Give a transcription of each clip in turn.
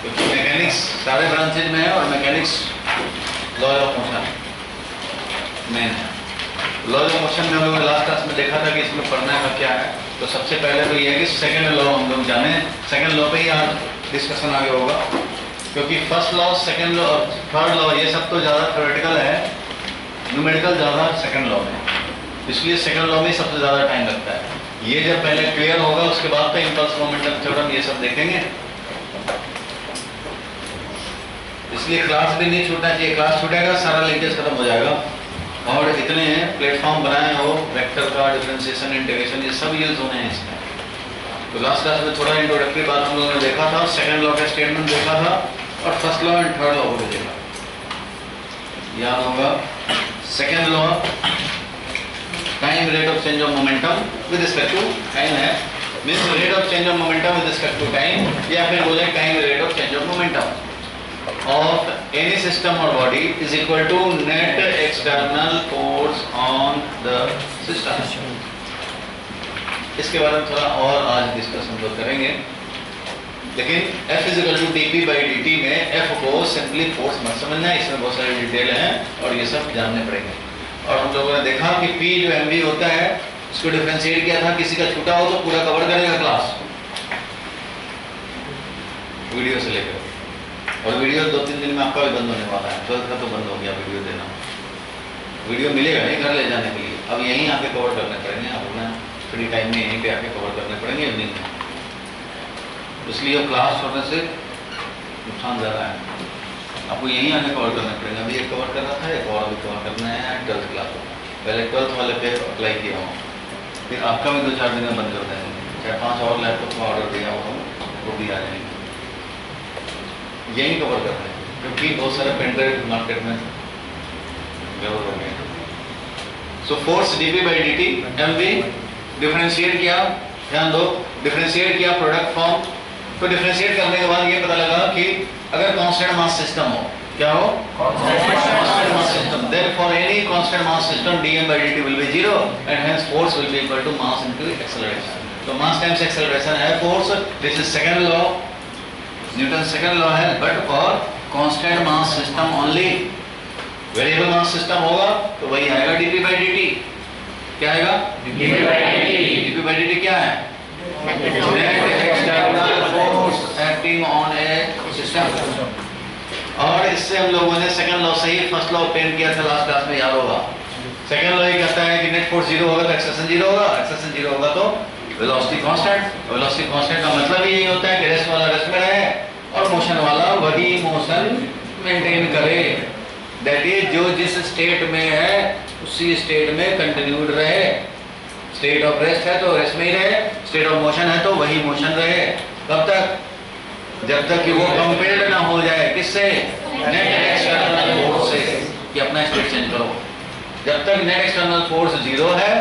क्योंकि मैकेनिक्स सारे ब्रांचेज में है और mechanics law of motion main है। लॉ ऑफ मोशन में हम लोगों ने लास्ट क्लास में देखा था कि इसमें पढ़ना है क्या है। तो सबसे पहले तो ये है कि सेकेंड लॉ हम लोग जाने, सेकेंड लॉ पे ही आज डिस्कशन आगे होगा, क्योंकि first law, second law, third law ये सब तो ज़्यादा थ्योरेटिकल है, न्यूमेरिकल ज़्यादा सेकेंड लॉ में, इसलिए सेकेंड लॉ में सबसे ज़्यादा टाइम लगता है। ये जब पहले क्लियर होगा उसके बाद तो इम्पल्स मोमेंटम थ्योरम ये सब देखेंगे, इसलिए क्लास भी नहीं छूटना चाहिए। क्लास छूटेगा सारा लिंकेज खत्म हो जाएगा। और इतने प्लेटफॉर्म बनाए हो, वेक्टर का, डिफरेंशिएशन, इंटीग्रेशन, ये सब यूज होने हैं इसमें। तो लास्ट क्लास में थोड़ा इंट्रोडक्टरी बात हम लोगों ने देखा था, सेकेंड लॉ का स्टेटमेंट देखा था और first law and third law को भी देखा। याद होगा second law time rate of change of momentum with respect to time है, means rate of change of momentum with respect to time, या फिर बोले time rate of change of momentum of any system or body is equal to net external force on the system। इसके बारे में थोड़ा और आज डिस्कशन तो करेंगे, लेकिन F is equal to dp by dt में F को सिंपली फोर्स मत समझना है, इसमें बहुत सारी डिटेल हैं और ये सब जानने पड़ेंगे। और हम लोगों ने देखा कि P जो mv होता है उसको डिफरेंशिएट किया था, किसी का छूटा हो तो पूरा कवर करेगा क्लास वीडियो से लेकर, और वीडियो 2-3 दिन में आपका भी बंद होने वाला है, 12 का तो बंद हो गया वीडियो देना, वीडियो मिलेगा नहीं घर ले जाने के लिए, अब यहीं आके कवर करने पड़ेंगे, अपना फ्री टाइम में यहीं पे आके कवर करने पड़ेंगे इवनिंग में, इसलिए क्लास छोड़ने से नुकसान ज़्यादा है, आपको यहीं आके कवर करने पड़ेंगे। अभी एक कवर कर रहा था, एक और भी कवर करना है 12th क्लास को, पहले 12th वाले पे अप्लाई किया हूँ, फिर आपका भी 2-4 दिन में बंद कर देंगे, 4-5 और लैपटॉप का ऑर्डर दिया हुआ वो भी आ जाएंगे, यही कवर कर रहे हैं, क्योंकि बहुत सारे पेंटर मार्केट में कवर हो गए। So force dp by dt mv differentiate किया, ध्यान दो, डिफरेंशिएट किया प्रोडक्ट फॉर्म, तो डिफरेंशिएट करने के बाद ये पता लगा कि अगर कांस्टेंट मास सिस्टम हो, क्या हो, constant mass system, therefore any constant mass system dm by dt will be 0 and hence force will be equal to mass into acceleration। तो मास टाइम्स एक्सेलरेशन है force, this is second law, Newton second law है, but for constant mass system only. Variable mass system होगा तो वही आएगा dp by dt, क्या आएगा, dp by dt क्या है, net external force acting on a system. और इससे हम लोगों ने सेकंड लॉ से ही फर्स्ट लॉ ऑब्टेन किया था लास्ट क्लास में, याद होगा। सेकंड लॉ ये कहता है कि नेट फोर्स 0 होगा तो एक्सेलरेशन 0 होगा, एक्सेलरेशन 0 होगा तो वेलोसिटी कांस्टेंट, वेलोसिटी कांस्टेंट का मतलब ही यही होता है कि रेस्ट वाला रेस्ट में रहे और मोशन वाला वही मोशन मेंटेन करे, दैट इज जो जिस स्टेट में है उसी स्टेट में कंटिन्यूड रहे, स्टेट ऑफ रेस्ट है तो रेस्ट में ही रहे, स्टेट ऑफ मोशन है तो वही मोशन रहे, कब तक, जब तक कि वो कंपेल्ड ना हो जाए, किससे, नेट एक्सटर्नल फोर्स से, कि अपना स्टेट चेंज करो। जब तक नेट एक्सटर्नल फोर्स 0 है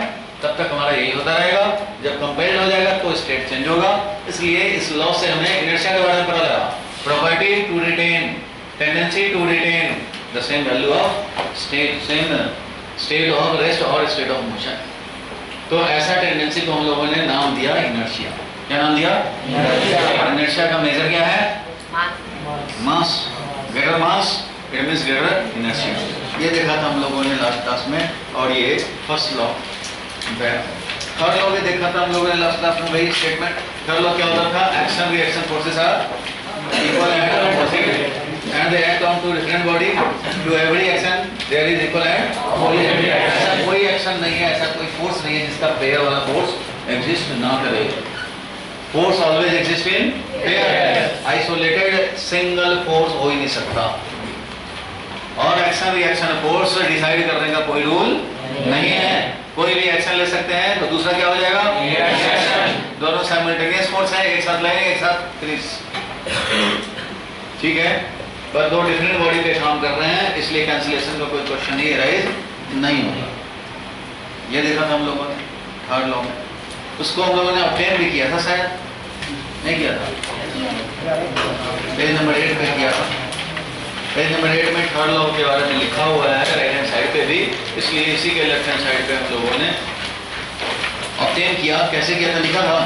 तब तक हमारा यही होता रहेगा, जब कंपेल्ड हो जाएगा तो स्टेट चेंज होगा। इसलिए इस लॉ से हमें इनर्शिया के बारे में पता लगा, property to retain, tendency to retain the same value of state, same state of rest और स्टेट ऑफ मोशन। तो ऐसा टेंडेंसी को हम लोगों ने नाम दिया इनर्शिया। क्या नाम दिया, इनर्शिया का मेजर क्या है, mass, greater mass it means greater inertia. ये देखा था हम लोगों ने लास्ट क्लास में, और ये फर्स्ट लॉ। थर्ड लॉ भी देखा था हम लोगों ने लास्ट क्लास में, वही स्टेटमेंट। थर्ड लॉ क्या होता था, action reaction forces are equal and opposite and they act on two different body, to every action there is equal and opposite। ऐसा कोई एक्शन नहीं है, ऐसा कोई फोर्स नहीं है जिसका पेयर वाला फोर्स एग्जिस्ट ना करे। Force always exist in pair, isolated single force हो ही नहीं सकता। और एक्शन रिएक्शन फोर्स डिसाइड करने का कोई रूल नहीं है, कोई भी एक्शन ले सकते हैं तो दूसरा क्या हो जाएगा, रिएक्शन। दोनों साइमल्टेनियस फोर्स है, एक साथ लेंगे, एक साथ रिलीज, ठीक है, पर दो डिफरेंट बॉडी पे काम कर रहे हैं, इसलिए कैंसिलेशन का कोई क्वेश्चन ही राइज नहीं होगा। ये देखा था हम लोगों ने थर्ड लॉ में, उसको हम लोगों ने ऑब्टेन भी किया था, शायद नहीं किया था, पेज नंबर 8 पे किया था। पेज नंबर 8 में थर्ड लॉ के बारे में लिखा हुआ है राइट हैंड साइड पे भी, इसलिए इसी के लेफ्ट हैंड साइड पे हम लोगों ने ऑब्टेन किया। कैसे किया था, लिखा था,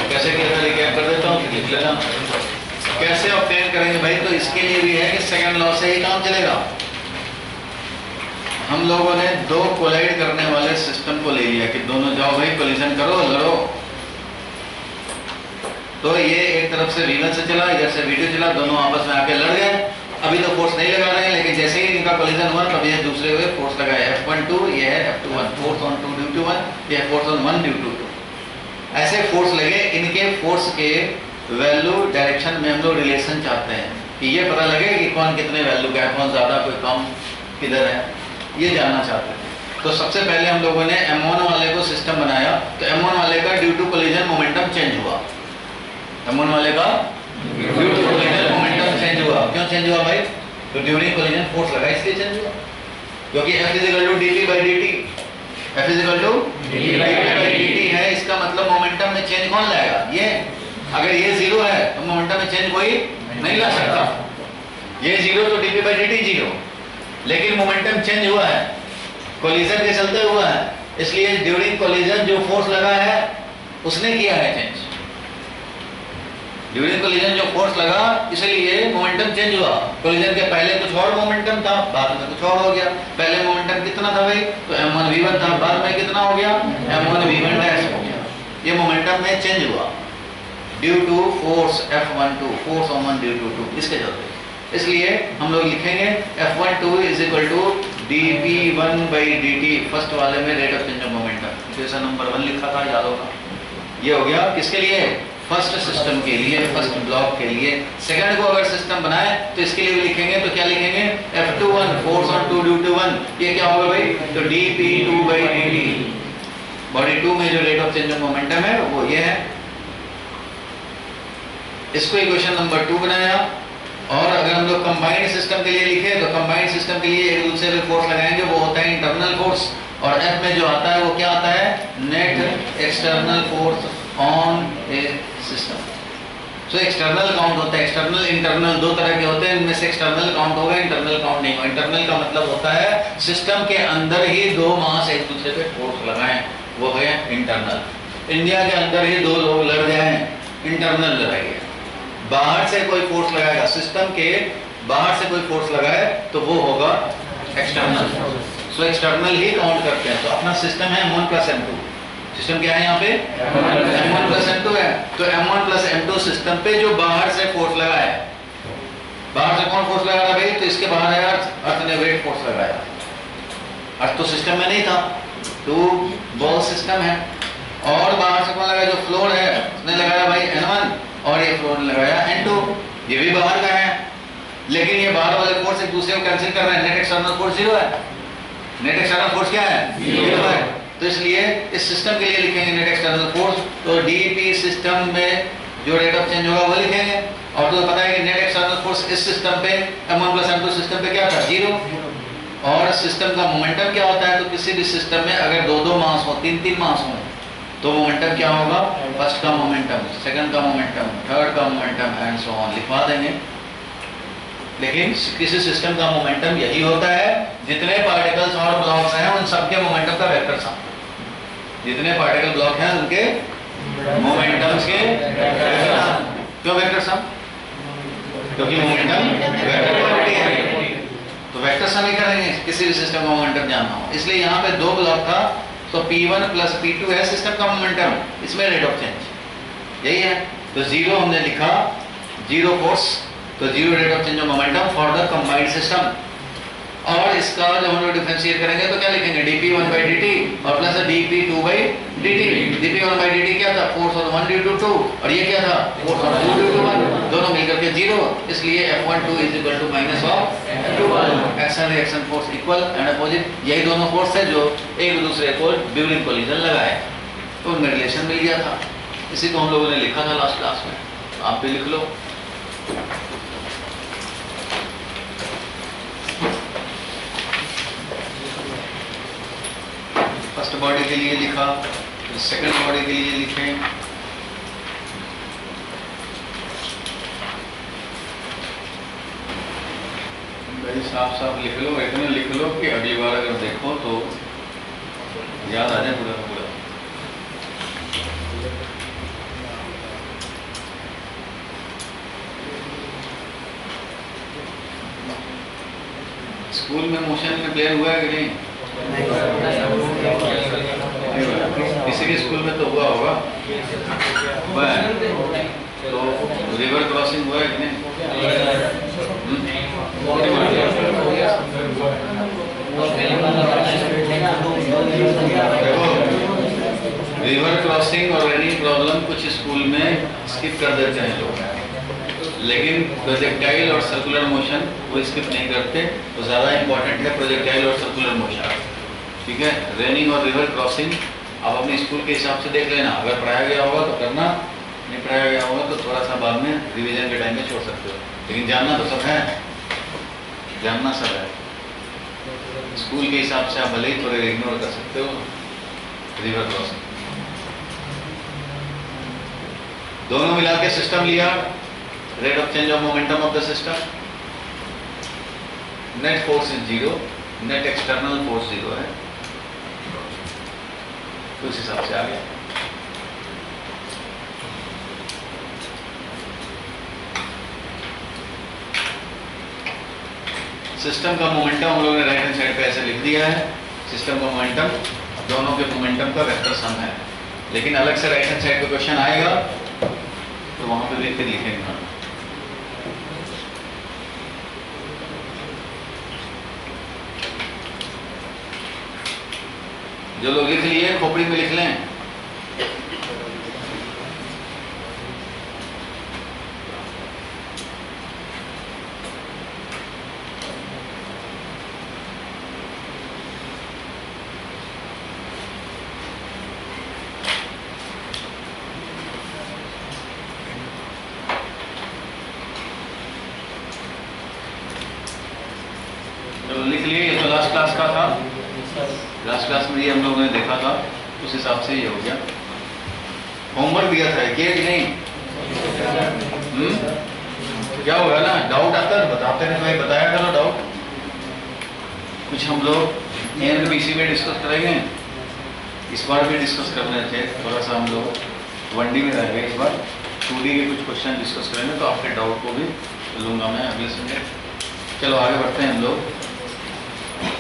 कैसे किया था रिकैप कर देता हूँ, लिख लेना। कैसे ऑब्टेन करेंगे भाई, तो इसके लिए भी है कि सेकंड लॉ से ही काम चलेगा। हम लोगों ने दो कोलाइड करने वाले सिस्टम को ले लिया कि दोनों जाओ भाई कोलिजन करो, लड़ो। तो ये एक तरफ से V1 से चला, इधर से V2 चला, दोनों आपस में आके लड़ गए। अभी तो फोर्स नहीं लगा रहे हैं, लेकिन जैसे ही इनका कोलिजन हुआ तब ये दूसरे हुए फोर्स लगाए। F12 ये है F21, force on 2 due to 1, ये फोर्स ऑन 1 ड्यू टू 2। ऐसे फोर्स लगे, इनके फोर्स के वैल्यू डायरेक्शन में हम लोग रिलेशन चाहते हैं कि ये पता लगे कि कौन कितने वैल्यू का है, कौन ज्यादा कोई कम किधर है, ये जानना चाहते हैं। तो सबसे पहले हम लोगों ने M1 वाले को सिस्टम बनाया। तो M1 वाले का due to collision momentum change हुआ। M1 वाले का due to collision momentum change हुआ। क्यों चेंज हुआ भाई? तो ड्यूरिंग कोलिजन फोर्स लगा इसलिए चेंज हुआ, क्योंकि F = dp by dt, F = dp by dt है। इसका मतलब मोमेंटम में चेंज कौन लाएगा? ये। अगर ये 0 है तो मोमेंटम में चेंज कोई नहीं ला सकता। ये 0 तो dp by dt 0, लेकिन मोमेंटम चेंज हुआ है, कोलिजन के चलते हुआ है, इसलिए ड्यूरिंग कोलिजन जो फोर्स लगा है उसने किया है चेंज। ड्यूरिंग कोलिजन जो फोर्स लगा इसलिए मोमेंटम चेंज हुआ। कोलिजन के पहले कुछ और मोमेंटम था, बाद में कुछ और हो गया। पहले मोमेंटम कितना था भाई? तो m1 v1 था, बाद में कितना हो गया? m1 v1 डैश हो गया। ये मोमेंटम में चेंज हुआ due to force F12, force on 1 due to 2, इसके चलते। इसलिए हम लोग लिखेंगे F12 = dp1 by dt। First वाले में rate of change of momentum, जैसा नंबर 1 लिखा था, याद होगा। ये हो गया किसके लिए? फर्स्ट सिस्टम के लिए, फर्स्ट ब्लॉक के लिए। सेकंड को अगर सिस्टम बनाए तो इसके लिए भी लिखेंगे। तो क्या लिखेंगे? F21 force on 2 due to 1, ये क्या होगा भाई? तो dp2 by dt। बॉडी 2 में जो rate of change of momentum है वो ये है। इसको इक्वेशन नंबर 2 बनाया। और अगर हम लोग कंबाइंड सिस्टम के लिए लिखे तो कंबाइंड सिस्टम के लिए एक दूसरे पे फोर्स लगाएंगे, वो होता है इंटरनल फोर्स। और F में जो आता है वो क्या आता है? Net external force on a system. So external count होता है, एक्सटर्नल इंटरनल दो तरह के होते हैं। इनमें से एक्सटर्नल काउंट होगा, इंटरनल काउंट नहीं होगा। इंटरनल का मतलब होता है सिस्टम के अंदर ही दो मास एक दूसरे पे फोर्स लगाएं, वो है इंटरनल। इंडिया के अंदर ही दो लोग लड़ जाएं, इंटरनल लड़ाई है। बाहर से कोई फोर्स लगाएगा, सिस्टम के बाहर से कोई फोर्स लगाए तो वो होगा एक्सटर्नल। सो एक्सटर्नल ही काउंट करते हैं। तो अपना सिस्टम है M1 + M2। सिस्टम क्या है यहाँ पे? M1 + M2 है। तो M1 + M2 सिस्टम पे जो बाहर से फोर्स लगा है, बाहर से कौन फोर्स लगा रहा भाई? तो इसके बाहर है अर्थ ने वेट फोर्स लगाया। अर्थ तो सिस्टम में नहीं था, तो बॉल सिस्टम है। और बाहर से कौन लगा? जो फ्लोर है उसने लगाया भाई N1, और ये फ्लोर ने लगाया N2। ये भी बाहर का है, लेकिन ये बाहर वाले फोर्स एक दूसरे को कैंसिल कर रहे हैं। नेट एक्सटर्नल फोर्स 0 है। नेट एक्सटर्नल फोर्स क्या है? 0 है। तो इसलिए इस सिस्टम के लिए लिखेंगे नेट एक्सटर्नल फोर्स। तो डीपी सिस्टम में जो रेट ऑफ चेंज होगा वो लिखेंगे। और तो पता है कि नेट एक्सटर्नल फोर्स इस सिस्टम पे M1 + M2 सिस्टम पे क्या था? 0। और सिस्टम का मोमेंटम क्या होता है? तो किसी भी सिस्टम में अगर 2-2 मास हो, 3-3 मास हो, तो मोमेंटम क्या होगा? फर्स्ट का मोमेंटम, सेकंड का मोमेंटम, थर्ड का मोमेंटम एंड सो ऑन लिखवा देंगे। लेकिन किसी सिस्टम का मोमेंटम यही होता है, जितने पार्टिकल्स और ब्लॉक्स हैं उन सबके मोमेंटम का वेक्टर सम। जितने पार्टिकल ब्लॉक हैं उनके मोमेंटम्स के वेक्टर सम। क्यों वेक्टर सम? क्योंकि मोमेंटम वेक्टर क्वांटिटी है, तो वेक्टर सम ही करेंगे किसी भी सिस्टम का मोमेंटम जानना हो। इसलिए यहाँ पे 2 ब्लॉक था, तो P1 + P2 है सिस्टम का मोमेंटम, इसमें रेट ऑफ चेंज यही है। तो 0 हमने लिखा, 0 फोर्स, तो 0 rate of change of momentum for the combined system. और इसका जब हम लोग डिफरेंशिएट करेंगे तो क्या लिखेंगे? dp1 by dt और plus dp2 by dt। dp1 by dt क्या था? फोर्स ऑन 1 ड्यू टू 2, और ये क्या था? फोर्स ऑन 2 ड्यू टू 1, दोनों मिलकर के 0। इसलिए F12 = minus of F21। Action reaction force equal and opposite, यही दोनों फोर्स है जो एक दूसरे को ड्यूरिंग कोलिजन लगाए, तो उनमें रिलेशन मिल गया था। इसी को हम लोगों ने लिखा था लास्ट क्लास में, आप भी लिख लो। फर्स्ट बॉडी के लिए लिखा, फिर सेकंड बॉडी के लिए लिखें। भाई साफ साफ लिख लो, इतना लिख लो कि अगली बार अगर देखो तो याद आ जाए पूरा पूरा। स्कूल में मोशन में प्लेयर हुआ है कि नहीं? किसी के स्कूल में तो हुआ होगा। हुआ है। तो रिवर क्रॉसिंग हुआ है कि नहीं? देखो, रिवर क्रॉसिंग और एनी प्रॉब्लम कुछ स्कूल में स्किप कर देते हैं लोग, लेकिन प्रोजेक्टाइल और सर्कुलर मोशन वो स्किप नहीं करते। तो ज़्यादा इंपॉर्टेंट है प्रोजेक्टाइल और सर्कुलर मोशन। ठीक है, रेनिंग और रिवर क्रॉसिंग आप अपने स्कूल के हिसाब से देख लेना। अगर पढ़ाया गया होगा तो करना, नहीं पढ़ाया गया होगा तो थोड़ा सा बाद में रिवीजन के टाइम में छोड़ सकते हो, लेकिन जानना तो सब है, जानना सब है। स्कूल के हिसाब से आप भले ही थोड़े इग्नोर कर सकते हो रिवर क्रॉसिंग। दोनों मिला के सिस्टम लिया, rate of change of momentum of the system, net force is 0, net external force 0 है, तो उस हिसाब से आ गया। सिस्टम का मोमेंटम हम लोगों ने राइट हैंड साइड पे ऐसे लिख दिया है। सिस्टम का मोमेंटम दोनों के मोमेंटम का वेक्टर सम है, लेकिन अलग से राइट हैंड साइड पे क्वेश्चन आएगा तो वहां पे लिख के लिखेंगे। जो लोग लिख लिए खोपड़ी में लिख लें। तो लिख लिए, ये तो लास्ट क्लास का था। लास्ट क्लास में ये हम लोगों ने देखा था, उस हिसाब से ये हो गया। होमवर्क दिया था, किया कि नहीं? क्या होगा ना, डाउट आता है बताते हैं, तुम्हें बताया करो डाउट। कुछ हम लोग एनपीसी में डिस्कस करेंगे, इस बार भी डिस्कस कर रहे थे। थोड़ा सा हम लोग 1D में रहेंगे, इस बार 2D के कुछ क्वेश्चन डिस्कस करेंगे, तो आपके डाउट को भी लूँगा मैं अगले संडे। चलो आगे बढ़ते हैं हम लोग।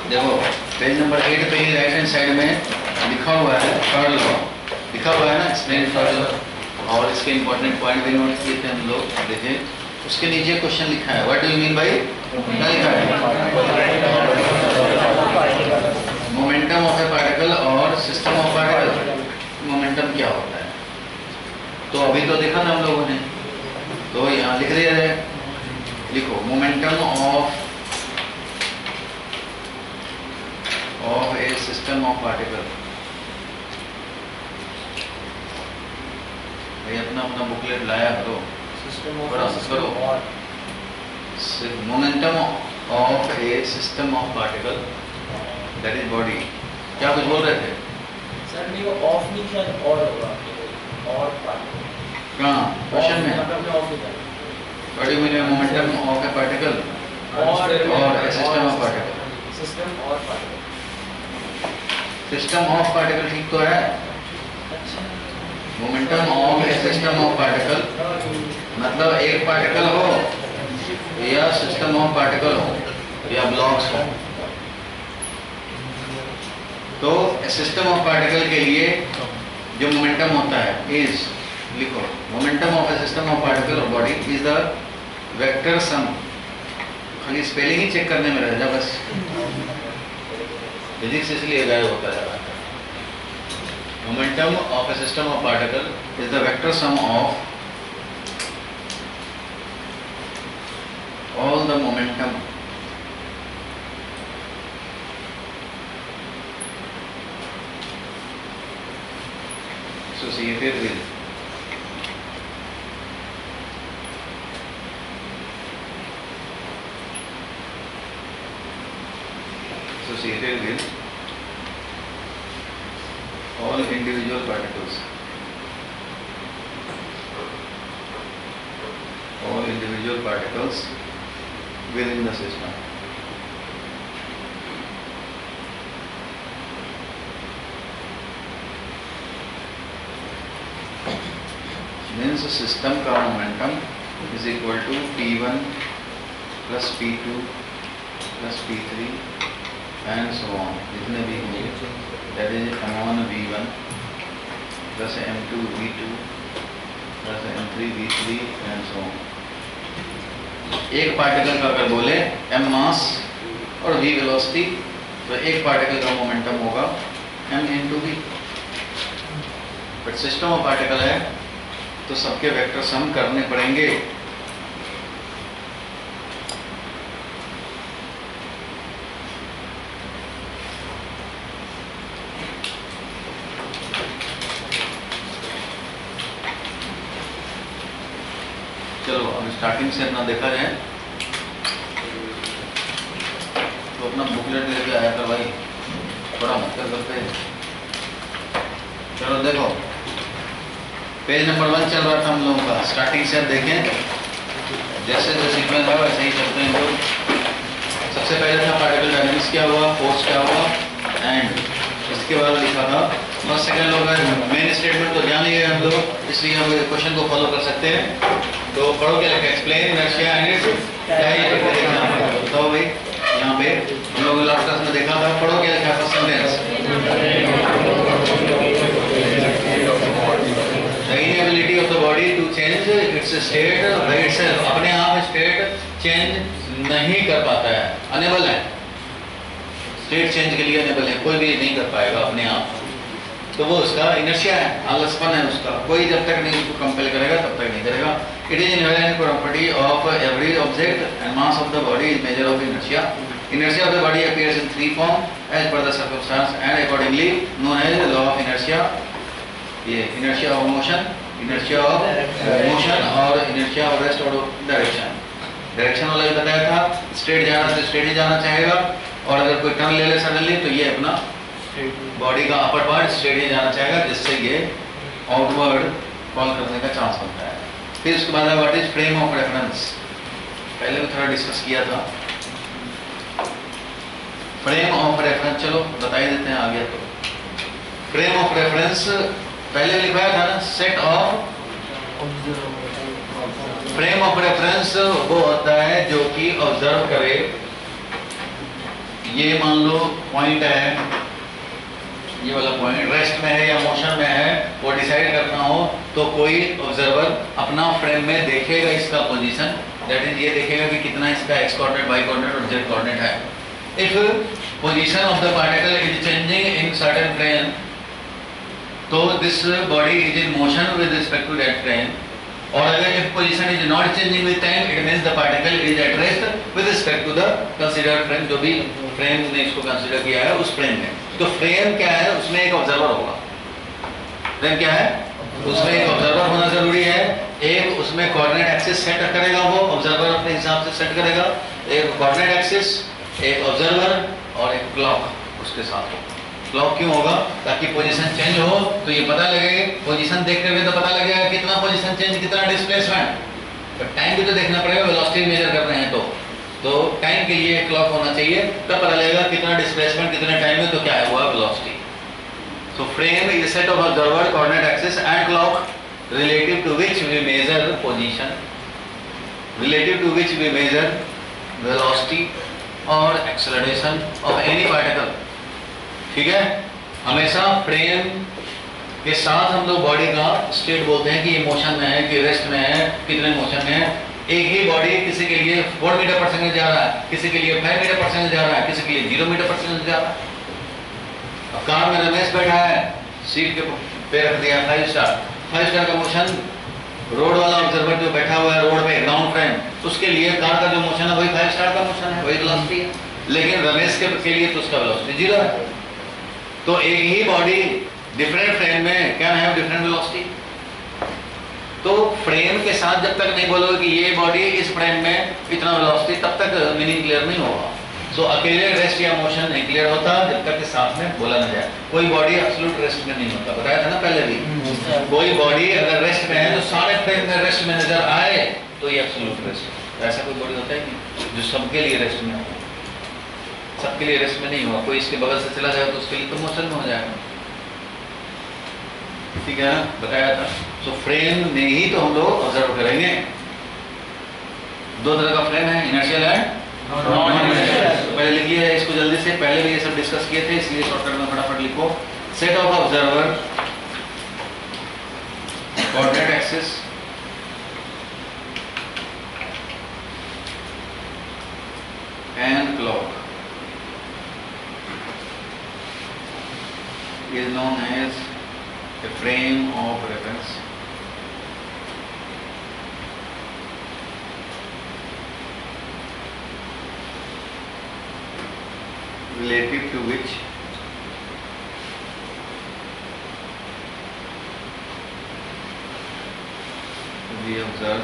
देखो पेज नंबर 8 पे ही राइट हैंड साइड में लिखा हुआ है कर्ल लॉ, लिखा हुआ है ना, एक्सप्लेन कर्ल लॉ, और इसके इंपॉर्टेंट पॉइंट भी नोट किए थे हम लोग। देखें उसके नीचे क्वेश्चन लिखा है, what do you mean by, क्या लिखा है? मोमेंटम ऑफ ए पार्टिकल और सिस्टम ऑफ पार्टिकल। मोमेंटम क्या होता है तो अभी तो देखा ना हम लोगों ने, तो यहाँ लिख दिया है, लिखो momentum of a system of particle। भाई अपना अपना बुकलेट लाया करो, करो। Momentum of a system of particle that is body. क्या कुछ बोल रहे थे सर? नहीं वो ऑफ नहीं किया, और होगा और पार्टिकल। कहाँ क्वेश्चन में बॉडी में मोमेंटम ऑफ ए पार्टिकल और ए सिस्टम ऑफ पार्टिकल। सिस्टम और पार्टिकल, सिस्टम ऑफ पार्टिकल ठीक तो है। Momentum of a system of particle मतलब एक पार्टिकल हो या सिस्टम ऑफ पार्टिकल हो या ब्लॉक्स हो। तो सिस्टम ऑफ पार्टिकल के लिए जो मोमेंटम होता है इज, लिखो momentum of a system of particle और body is the vector sum. खाली स्पेलिंग ही चेक करने में रह जा बस, फिजिक्स इसलिए गायब होता जा रहा है। Momentum of a system of particle is the vector some of all the momentum associated with all individual particles, all individual particles within the system. Means system का momentum is equal to P1 plus P2 plus P3 and so on, जितने भी होंगे, that is M1 V1 plus M2 V2 plus M3 V3 and so on. एक particle का अगर बोले m मास और v velocity, तो एक पार्टिकल का मोमेंटम होगा m into v। But system of particle है तो सबके वेक्टर सम करने पड़ेंगे। चलो अब स्टार्टिंग से अपना देखा जाए, तो अपना बुकलेट लेके आया था भाई, थोड़ा मत करते। चलो देखो, पेज नंबर 1 चल रहा था हम लोगों का। स्टार्टिंग से अब देखें, जैसे जो सीक्वेंस है वैसे ही चलते हैं लोग। सबसे पहले था पार्टिकल डायनेमिक्स क्या हुआ, फोर्स क्या हुआ, एंड इसके बाद लिखा था फर्स्ट सेकंड लोग मेन स्टेटमेंट तो जान लिए हम लोग, इसलिए हम क्वेश्चन को फॉलो कर सकते हैं। तो पढ़ो क्या लिखा, एक्सप्लेन इनर्शिया एंड इट्स, बताओ भाई। यहाँ पे हम लोग लास्ट क्लास में देखा था, पढ़ो क्या लिखा first sentence, the inability of the body to change its state by itself, अपने आप स्टेट चेंज नहीं कर पाता है, अनेबल है, स्टेट चेंज के लिए अनेबल है, कोई भी नहीं कर पाएगा अपने आप। तो वो उसका इनर्शिया है, आलसपन है उसका, कोई जब तक नहीं उसको कंपेल करेगा तब तक नहीं करेगा। It is inherent property of every object and mass of the body is measure of inertia. Inertia of the body appears in 3 forms as per the circumstance and accordingly known as the law of inertia. ये inertia of motion, inertia of motion और inertia of rest और direction। Direction वाला भी बताया था, straight जाना तो straight ही जाना चाहेगा, और अगर कोई टर्न ले ले सडनली तो ये अपना बॉडी का अपर पार्ट स्ट्रेट ही जाना चाहेगा, जिससे ये आउटवर्ड फॉल करने का चांस बनता है। फिर उसके बाद what is frame of reference, पहले भी थोड़ा डिस्कस किया था। फ्रेम ऑफ रेफरेंस चलो बता ही देते हैं आ गया तो। फ्रेम ऑफ रेफरेंस पहले लिखवाया था ना, set of. Frame of reference वो होता है जो कि ऑब्जर्व करे, ये मान लो पॉइंट है, ये वाला पॉइंट रेस्ट में है या मोशन में है, वो डिसाइड करना हो तो कोई ऑब्जर्वर अपना फ्रेम में देखेगा इसका पोजीशन, दैट इज ये देखेगा कि कितना इसका एक्स कोऑर्डिनेट, वाई कोऑर्डिनेट और जेड कोऑर्डिनेट है। If position of the particle is changing in certain plane, तो this body is in motion with respect to that plane, और अगर if position is not changing with time, it means the particle is at rest with respect to the considered frame, जो भी frame ने इसको consider किया है उस frame में। तो frame क्या है, उसमें एक observer होगा। frame क्या है, उसमें एक observer होना जरूरी है। एक उसमें coordinate axis set करेगा, वो observer अपने हिसाब से set करेगा, एक coordinate axis, एक ऑब्जर्वर और एक क्लॉक उसके साथ हो। क्लॉक क्यों होगा, ताकि पोजीशन चेंज हो तो ये पता लगे, पोजीशन देखते हुए तो पता लगेगा कितना पोजीशन चेंज, कितना डिस्प्लेसमेंट। तो टाइम भी तो देखना पड़ेगा, वेलोसिटी मेजर कर रहे हैं तो टाइम के लिए क्लॉक होना चाहिए, तब पता लगेगा कितना डिस्प्लेसमेंट कितने टाइम में, तो क्या हुआ velocity. So frame is set of observer, coordinate axis and clock relative to which we measure position, relative to which we measure velocity और एक्सेलरेशन ऑफ एनी पार्टिकल। ठीक है, हमेशा फ्रेम के साथ हम लोग बॉडी का स्टेट बोलते हैं कि ये मोशन में है कि रेस्ट में है, कितने मोशन में है। एक ही बॉडी किसी के लिए 4 मीटर पर सेकंड जा रहा है, किसी के लिए 5 मीटर पर सेकंड जा रहा है, किसी के लिए 0 मीटर पर सेकंड जा रहा है। अब कार में रमेश बैठा है, सीट के पे रख दिया 5 स्टार का मोशन, रोड वाला ऑब्जर्वर जो बैठा हुआ है रोड पे ग्राउंड फ्रेम, उसके लिए कार का जो मोशन है वही 5 स्टार का मोशन है, वही वेलोसिटी है। लेकिन रमेश के लिए तो उसका वेलोसिटी 0 है। तो एक ही बॉडी डिफरेंट फ्रेम में कैन हैव डिफरेंट वेलोसिटी। तो फ्रेम के साथ जब तक नहीं बोलोगे कि ये बॉडी इस फ्रेम में इतना वेलोसिटी, तब तक मीनिंग क्लियर नहीं होगा। सो अकेले रेस्ट या मोशन नहीं क्लियर होता जब तक के साथ में बोला न जाए। कोई बॉडी एब्सोल्यूट रेस्ट में नहीं होता, बताया था ना पहले भी। कोई बॉडी अगर रेस्ट में है तो सारे फ्रेम में रेस्ट में नजर आए तो ये एब्सोल्यूट रेस्ट। ऐसा कोई बॉडी होता है कि जो सबके लिए रेस्ट में हो, सबके लिए रेस्ट में नहीं होगा। कोई इसके बगल से चला जाए तो उसके लिए तो मोशन में हो जाएगा। ठीक है, बताया था। सो फ्रेम में ही तो हम लोग ऑब्जर्व करेंगे। दो तरह का फ्रेम है, इनर्शियल एंड नॉन इनर्शियल। लिए इसको जल्दी से, पहले भी ये सब डिस्कस किए थे इसलिए शॉर्टकट में फटाफट लिखो। Set of observer, coordinate axis, and clock is known as a frame of reference relative to which we observe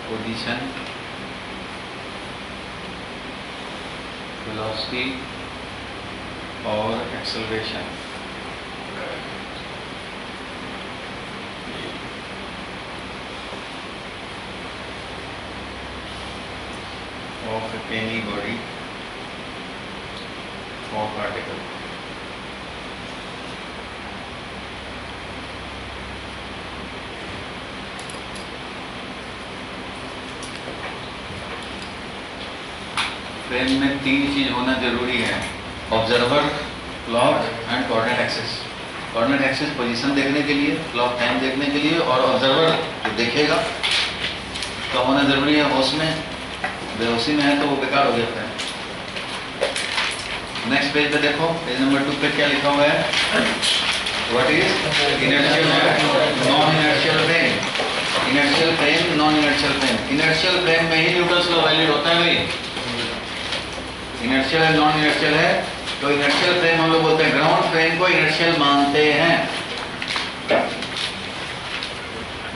position, velocity or acceleration of any body or particle. Frame में तीन चीज होना जरूरी है, observer, clock and coordinate axis. Coordinate axis position देखने के लिए, clock time देखने के लिए, और ऑब्जर्वर जो देखेगा तो होना जरूरी है। होश में, बेहोशी में है तो वो बेकार हो जाता है। नेक्स्ट पेज पे देखो, पेज नंबर 2 पे क्या लिखा हुआ है, what is inertial non inertial frame. Inertial frame, non inertial frame. Inertial frame में ही न्यूटन्स लॉ वैलिड होता है भाई। इनर्शियल है, नॉन इनर्शियल है, तो इनर्शियल फ्रेम हम लोग बोलते हैं, ग्राउंड फ्रेम को इनर्शियल मानते हैं।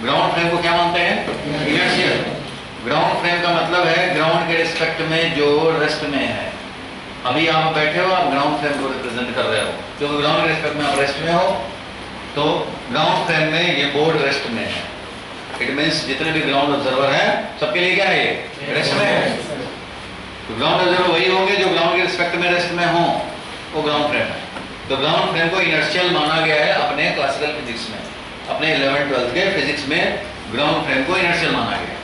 ग्राउंड फ्रेम को क्या मानते हैं? इनर्शियल। ग्राउंड फ्रेम का मतलब है ग्राउंड के रिस्पेक्ट में जो रेस्ट में है। अभी आप बैठे हो, आप ग्राउंड फ्रेम को रिप्रेजेंट कर रहे हो, क्योंकि ग्राउंड के रिस्पेक्ट में आप रेस्ट में हो, तो ग्राउंड फ्रेम में ये बोर्ड रेस्ट में है। इट मीन्स जितने भी ग्राउंड ऑब्जर्वर हैं सबके लिए क्या है, रेस्ट में है। तो ग्राउंड ऑब्जर्वर वही होंगे जो ग्राउंड के रिस्पेक्ट में रेस्ट में हो, वो ग्राउंड फ्रेम है। तो ग्राउंड फ्रेम को इनर्शियल माना गया है अपने क्लासिकल फिजिक्स में, अपने 11th-12th के फिजिक्स में ग्राउंड फ्रेम को इनर्शियल माना गया।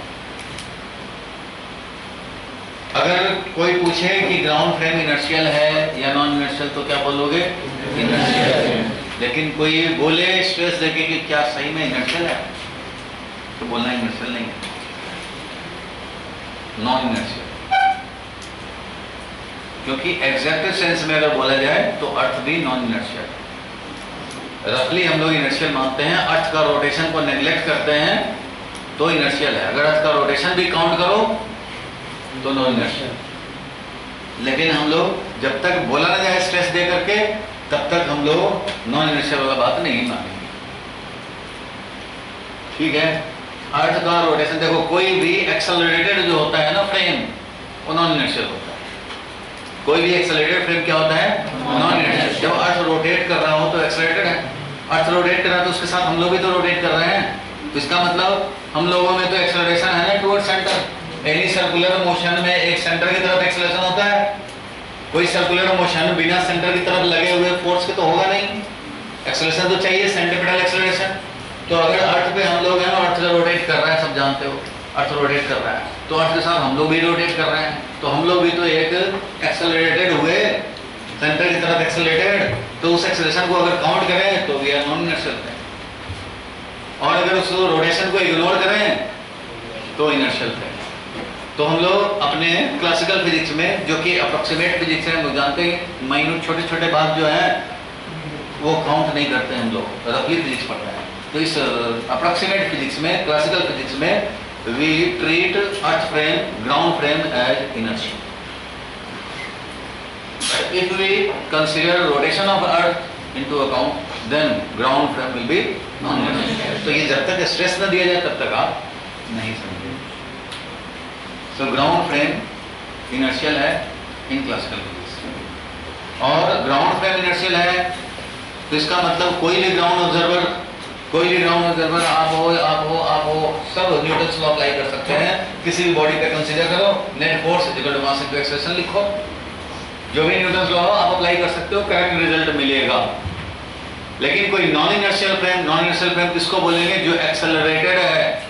अगर कोई पूछे कि ग्राउंड फ्रेम इनर्शियल है या नॉन इनर्शियल तो क्या बोलोगे? इनर्शियल। लेकिन कोई बोले स्ट्रेस देके कि क्या सही में इनर्शियल है, तो बोलना इनर्शियल नहीं है, नॉन इनर्शियल। क्योंकि एग्जैक्ट सेंस में अगर बोला जाए तो अर्थ भी नॉन इनर्शियल। रफली हम लोग इनर्शियल मानते हैं, अर्थ का रोटेशन को नेग्लेक्ट करते हैं तो इनर्शियल है। अगर अर्थ का रोटेशन भी काउंट करो तो नॉन इनर्शियल। लेकिन हम लोग जब तक बोला ना जाए स्ट्रेस दे करके, तब तक हम लोग नॉन इनर्शियल वाला बात नहीं मानेंगे। ठीक है, अर्थ का रोटेशन देखो, कोई भी एक्सेलरेटेड जो होता है ना फ्रेम, वो नॉन इनर्शियल होता है। कोई भी एक्सेलरेटेड फ्रेम क्या होता है? Non inertial. जब अर्थ रोटेट कर रहा हो तो एक्सेलरेटेड है, अर्थ रोटेट कर रहा है तो उसके साथ हम लोग भी तो रोटेट कर रहे हैं। तो इसका मतलब हम लोगों में तो एक्सेलरेशन है ना toward centre. Any circular motion में एक सेंटर की तरफ एक्सेलरेशन होता है, कोई सर्कुलर मोशन बिना सेंटर की तरफ लगे हुए फोर्स के तो होगा नहीं। एक्सेलरेशन तो चाहिए, सेंट्रीपिटल एक्सेलरेशन। तो अगर अर्थ पे हम लोग हैं और अर्थ रोटेट कर रहा है, सब जानते हो अर्थ रोटेट कर रहा है, तो अर्थ के साथ हम लोग भी रोटेट कर रहे हैं, तो हम लोग भी तो एक एक्सेलरेटेड हुए, सेंटर की तरफ एक्सेलरेटेड। तो उस एक्सेलरेशन को अगर काउंट करें तो वी आर नॉन इनर्शियल है, और अगर उस रोटेशन को इग्नोर करें तो इनर्शियल है। तो हम लोग अपने क्लासिकल फिजिक्स में, जो कि अप्रोक्सीमेट फिजिक्स है, हम लोग जानते हैं माइन्यूट छोटे छोटे बात जो है वो काउंट नहीं करते हैं, हम लोग रफली फिजिक्स पढ़ते हैं। तो इस अप्रोक्सीमेट फिजिक्स में, क्लासिकल फिजिक्स में, we treat earth frame, ground frame as inertial. But if we consider rotation of earth into account, then ground frame will be non-inertial. तो ये जब तक स्ट्रेस न दिया जाए तब तक आप नहीं समझेंगे। So ground frame inertial है in classical physics, और ground frame inertial है तो इसका मतलब कोई भी ग्राउंड ऑब्जर्वर आप हो सब न्यूटन्स लॉ अप्लाई कर सकते हैं। किसी भी बॉडी पे कंसीडर करो, net force equal to mass into acceleration लिखो, जो भी न्यूटन्स लॉ हो आप अप्लाई कर सकते हो, करेक्ट रिजल्ट मिलेगा। लेकिन कोई नॉन इनर्शियल फ्रेम किसको बोलेंगे? जो एक्सेलरेटेड है।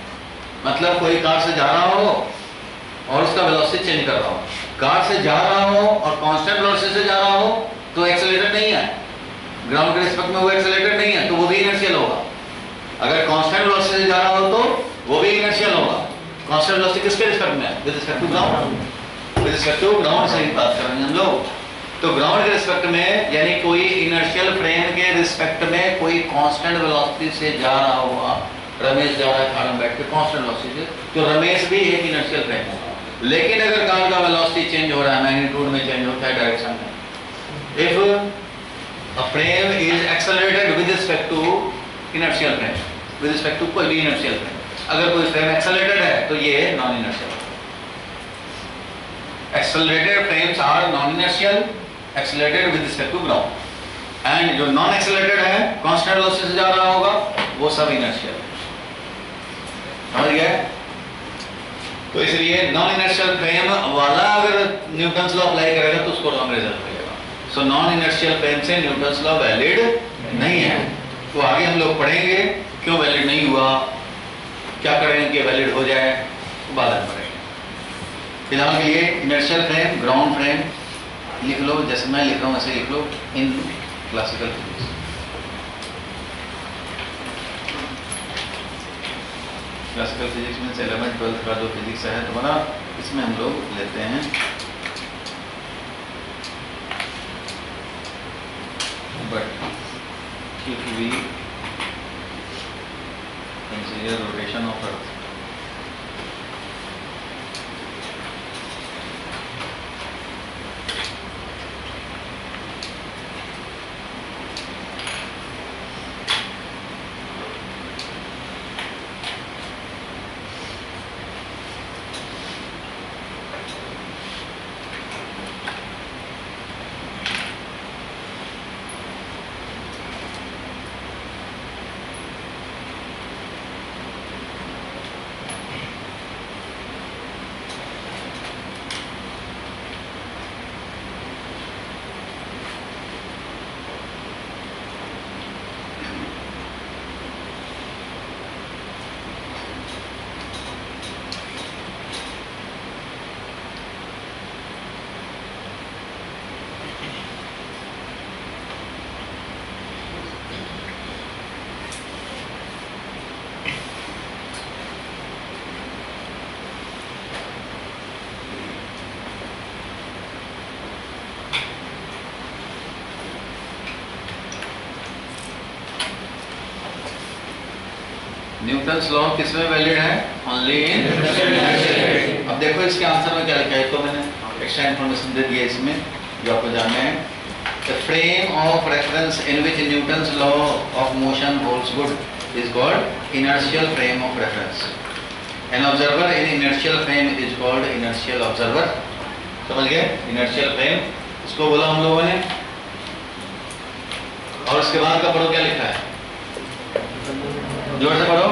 मतलब कोई कार से जा रहा हो और उसका वेलोसिटी चेंज कर रहा हूँ, कार से जा रहा हो और कांस्टेंट वेलोसिटी से जा रहा हो तो एक्सेलरेटेड नहीं है, ग्राउंड के रिस्पेक्ट में वो एक्सेलरेटेड नहीं है, तो वो भी इनर्शियल होगा। अगर कांस्टेंट वेलोसिटी से जा रहा हो तो वो भी इनर्शियल होगा। कांस्टेंट वेलोसिटी किसके रिस्पेक्ट में है? With respect to ground, with respect to ground से ही बात कर रहे हैं हम लोग। तो ग्राउंड के रिस्पेक्ट में यानी कोई इनर्शियल फ्रेम के रिस्पेक्ट में कोई कांस्टेंट वेलोसिटी से जा रहा होगा, रमेश जा रहा है कार में बैठ के कांस्टेंट वेलोसिटी से, तो रमेश भी एक इनर्शियल फ्रेम होगा। लेकिन अगर कार का वेलोसिटी चेंज हो रहा है, मैग्नीट्यूड में चेंज होता है, डायरेक्शन में, if a frame is accelerated with respect to inertial frame, with respect to कोई भी इनर्शियल फ्रेम, अगर कोई फ्रेम एक्सेलरेटेड है तो ये non inertial. Accelerated frames are non inertial, accelerated with respect to ground, and जो non accelerated है, constant velocity से जा रहा होगा, वो सब इनर्शियल है। समझ गए? तो इसलिए नॉन इनर्शियल फ्रेम वाला अगर न्यूटन्स लॉ अप्लाई करेगा तो उसको रॉन्ग रिजल्ट मिलेगा। सो नॉन इनर्शियल फ्रेम से न्यूटन्स लॉ वैलिड नहीं है। तो आगे हम लोग पढ़ेंगे क्यों वैलिड नहीं हुआ, क्या करेंगे कि वैलिड हो जाए, बाद में पढ़ेंगे। फिलहाल के लिए इनर्शियल फ्रेम, ग्राउंड फ्रेम लिख लो, जैसे मैं लिख रहा हूँ ऐसे लिख लो in classical physics. Classical physics में 11th 12th का जो फिजिक्स है तुम्हारा, इसमें हम लोग लेते हैं but if we consider rotation of earth, Newton's law किसमें वैलिड है? Only in. अब देखो इसके आंसर में क्या लिखा है, तो मैंने एक्स्ट्रा इन्फॉर्मेशन दे दी है इसमें जो आपको जानना है। The frame of reference in which Newton's law of motion holds good is called inertial frame of reference. An observer in inertial frame is called inertial observer. समझ गए? इनर्शियल फ्रेम इसको बोला हम लोगों ने। और उसके बाद का पढ़ो क्या लिखा है, जोर से पढ़ो।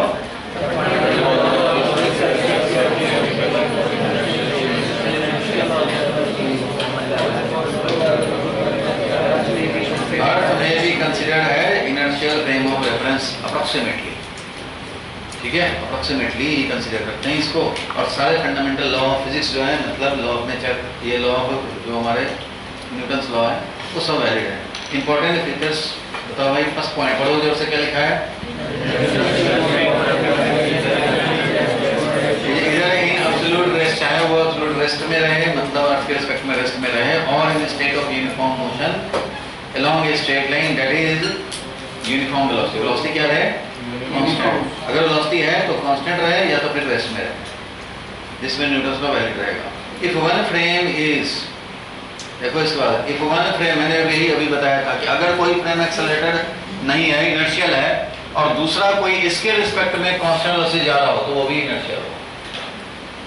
अर्थ में भी कंसिडर्ड है inertial frame of reference approximately, ठीक है, अप्रोक्सीमेटली ही कंसिडर करते हैं इसको। और सारे फंडामेंटल लॉ ऑफ फिजिक्स जो है, मतलब लॉ ऑफ नेचर, ये लॉ जो हमारे न्यूटन्स लॉ है, वो सब वैलिड है। इंपॉर्टेंट फीचर्स बताओ भाई, फर्स्ट पॉइंट पढ़ो जोर से, क्या लिखा है? इधर इन एब्सोल्यूट रेस्ट, चाहे वो एब्सोल्यूट रेस्ट में रहे, मतलब अर्थ के रिस्पेक्ट में रेस्ट में रहे, और इन state of uniform motion along a straight line that is uniform velocity। Velocity क्या रहे? कांस्टेंट। अगर वेलोसिटी है तो कांस्टेंट रहे या तो फिर रेस्ट में रहे, जिसमें न्यूटन्स लॉ वैलिड रहेगा। इफ वन फ्रेम इज, देखो इसके बाद, इफ वन फ्रेम, मैंने अभी बताया था कि अगर कोई फ्रेम एक्सेलरेटेड नहीं है, इनर्शियल है, और दूसरा कोई इसके रिस्पेक्ट में कांस्टेंट वेलोसिटी जा रहा हो तो वो भी इनर्शियल हो।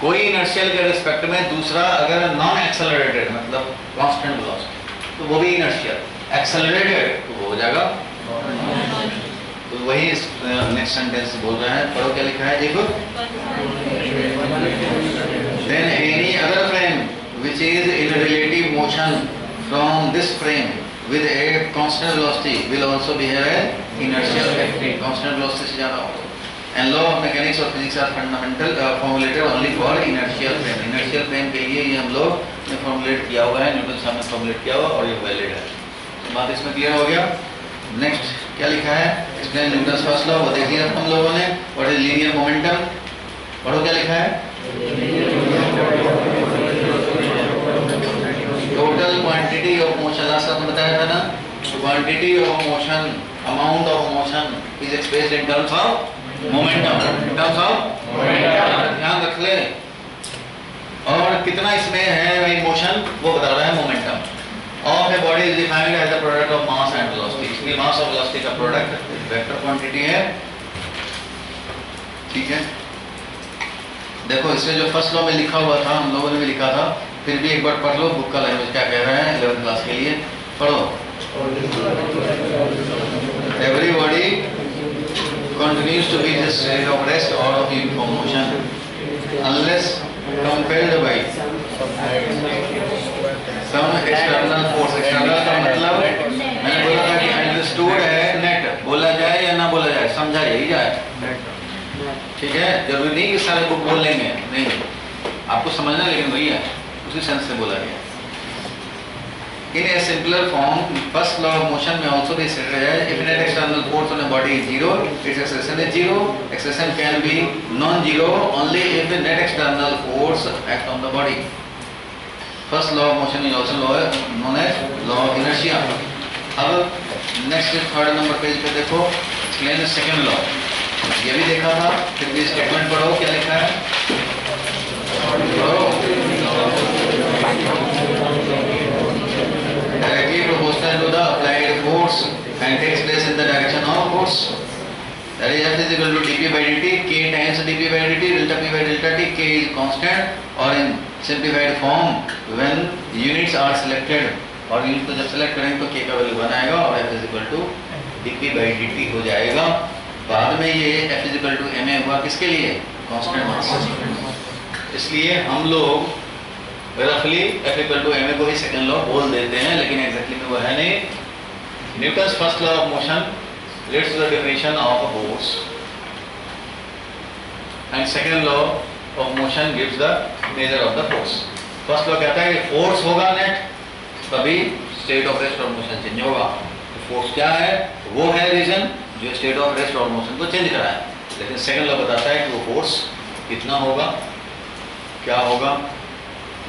कोई इनर्शियल के रिस्पेक्ट में दूसरा अगर नॉन एक्सेलरेटेड मतलब कांस्टेंट वेलोसिटी, तो वो भी इनर्शियल। एक्सेलरेटेड तो वो हो जाएगा। तो वही नेक्स्ट सेंटेंस बोल रहा है, पढ़ो क्या लिखा है। देखो, then any other frame which is in relative motion from this frame with a constant velocity will also behave as inertial factor। constant velocity से जा रहा हो, एंड लॉ ऑफ मैकेनिक्स और physics are fundamental formulated only for inertial frame. Inertial frame के लिए ये हम लोग ने फॉर्मुलेट किया हुआ है, न्यूटन साहब ने फॉर्मुलेट किया हुआ और ये वैलिड है। तो बात इसमें क्लियर हो गया। नेक्स्ट क्या लिखा है, एक्सप्लेन न्यूटन्स फर्स्ट लॉ, वो देखिए हम लोगों ने। व्हाट इज लीनियर मोमेंटम, पढ़ो क्या लिखा है, total quantity of motion, last में बताया था ना, quantity of motion, amount of motion is expressed in terms of momentum, in terms of momentum, ध्यान रख ले। और कितना इसमें है भाई मोशन, वो बता रहा है momentum. Of a body is defined as the product of mass and velocity, इसलिए मास और वेलोसिटी का प्रोडक्ट वेक्टर क्वांटिटी है, ठीक है। देखो इसमें जो फर्स्ट लॉ में लिखा हुआ था, हम लोगों ने भी लिखा था, फिर भी एक बार पढ़ लो बुक का लैंग्वेज क्या कह रहा है 11th क्लास के लिए, पढ़ो। Every body continues to be in a state of rest or of uniform motion unless compelled by some external force। external का मतलब मैंने बोला था कि understood है, नेट बोला जाए या ना बोला जाए, समझा यही जाए, ठीक है। जरूरी नहीं कि सारे बुक बोल लेंगे, नहीं, आपको समझना, लेकिन वही है, उसी सेंस से बोला गया। In a simpler form, first law of motion may also be stated as if net external force on a body is zero, its acceleration is zero. Acceleration can be non-zero only if the net external force acts on the body. First law of motion is also known as law of inertia. अब next third number page पे देखो, explain the second law। ये भी देखा था, फिर भी statement पढ़ो क्या लिखा है, directly proportional to the applied force and takes place in the direction of force, that is F is equal to dp by dt, k times dp by dt, delta p by delta t, k is constant, or in simplified form when units are selected, और unit को जब select करेंगे तो k का value 1 आएगा और F is equal to dp by dt हो जाएगा। बाद में ये F is equal to ma हुआ किसके लिए, कांस्टेंट मास, इसलिए हम लोग रफली F इक्वल टू ma को ही सेकंड लॉ बोल देते हैं, लेकिन एग्जैक्टली में वो है नहीं। Newton's first law of motion leads to the definition of a force and second law of motion gives the measure of the force. First law कहता है कि फोर्स होगा नेट, तभी स्टेट ऑफ रेस्ट और मोशन चेंज होगा। तो force क्या है, वो है रीजन जो स्टेट ऑफ रेस्ट और मोशन को चेंज कराए, लेकिन सेकंड लॉ बताता है कि वो फोर्स कितना होगा, क्या होगा,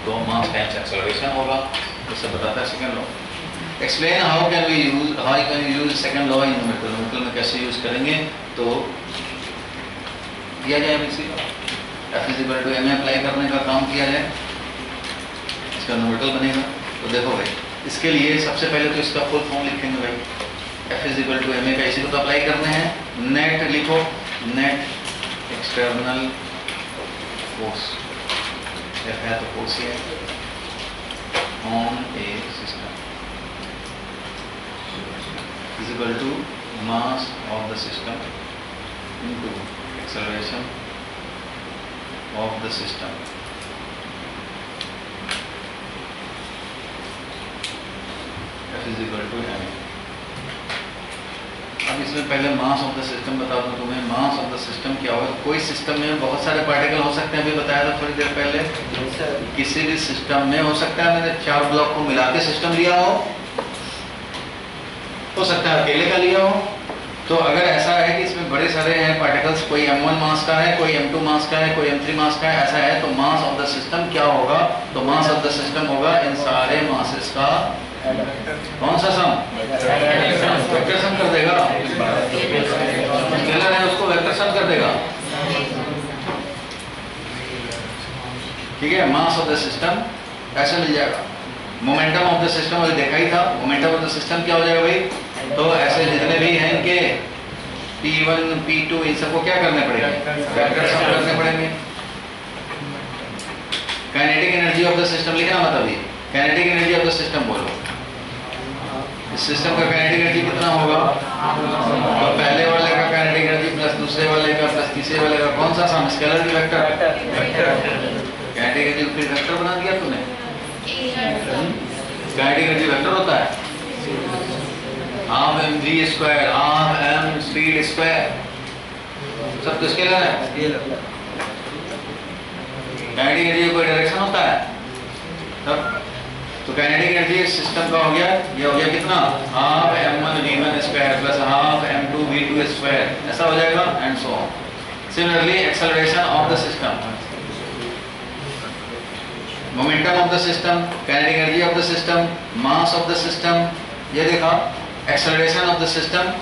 तो मास टाइम्स एक्सेलरेशन होगा, इससे बताता है second law. Explain how can we use second law in numerical, numerical में कैसे यूज करेंगे, तो किया जाए इसी F is equal to ma apply करने का काम किया जाए, इसका न्यूमेरिकल बनेगा। तो देखो भाई, इसके लिए सबसे पहले तो इसका फुल फॉर्म लिखेंगे भाई, F is equal to ma का, इसी को तो अप्लाई करने हैं। नेट लिखो, नेट एक्सटर्नल फोर्स, F है तो फोर्स ही है, on a system is equal to mass of the system into acceleration of the system. F is equal to ma। अब इसमें पहले मास ऑफ द सिस्टम बता दूं तुम्हें, मास ऑफ द सिस्टम क्या होगा। कोई सिस्टम में बहुत सारे पार्टिकल हो सकते हैं, अभी बताया था थोड़ी देर पहले, किसी भी सिस्टम में हो सकता है मैंने 4 ब्लॉक को मिला के सिस्टम लिया हो सकता है अकेले का लिया हो। तो अगर ऐसा है कि इसमें बड़े सारे हैं पार्टिकल्स, कोई m1 मास का है, कोई m2 मास का है, कोई m3 मास का है, ऐसा है, तो मास ऑफ द सिस्टम क्या होगा, तो मास ऑफ द सिस्टम होगा इन सारे मासेस का कौन सा सम, वेक्टर सम कर देगा, स्केलर है उसको वेक्टर सम कर देगा, ठीक है। मास ऑफ द सिस्टम ऐसे मिल जाएगा। मोमेंटम ऑफ द सिस्टम वो देखा ही था, मोमेंटम ऑफ द सिस्टम क्या हो जाएगा भाई, तो ऐसे जितने भी हैं इनके P1 P2 इन सबको क्या करने पड़ेंगे, वेक्टर सम करने पड़ेंगे। Kinetic energy of the system लिखना मत, अभी kinetic energy of the system बोलो, इस सिस्टम का काइनेटिक एनर्जी कितना होगा, तो पहले वाले का काइनेटिक एनर्जी प्लस दूसरे वाले का प्लस तीसरे वाले का कौन सा सम, स्केलर की वेक्टर, काइनेटिक एनर्जी फिर वेक्टर बना दिया तूने, काइनेटिक एनर्जी वेक्टर होता है, half mg square, half m speed square, सब तो स्केलर है। काइनेटिक एनर्जी कोई डायरेक्शन होता है तब, तो काइनेटिक एनर्जी सिस्टम का हो गया, ये हो गया कितना, half m1 v1 square plus half m2 v2 square, ऐसा हो जाएगा and so on. Similarly acceleration of the system, momentum of the system, kinetic energy of the system, mass of the system, ये देखा, acceleration of the system,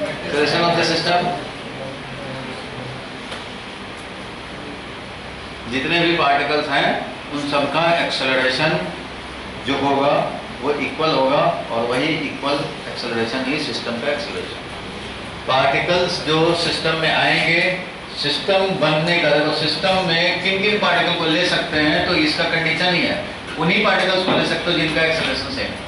acceleration of the system, जितने भी particles हैं उन सबका एक्सेलरेशन जो होगा वो इक्वल होगा, और वही इक्वल एक्सेलरेशन ही सिस्टम का एक्सेलरेशन। पार्टिकल्स जो सिस्टम में आएंगे, सिस्टम बनने का, देखो सिस्टम में किन किन पार्टिकल को ले सकते हैं, तो इसका कंडीशन ही है उन्हीं पार्टिकल्स को ले सकते हो जिनका एक्सेलरेशन सेम है,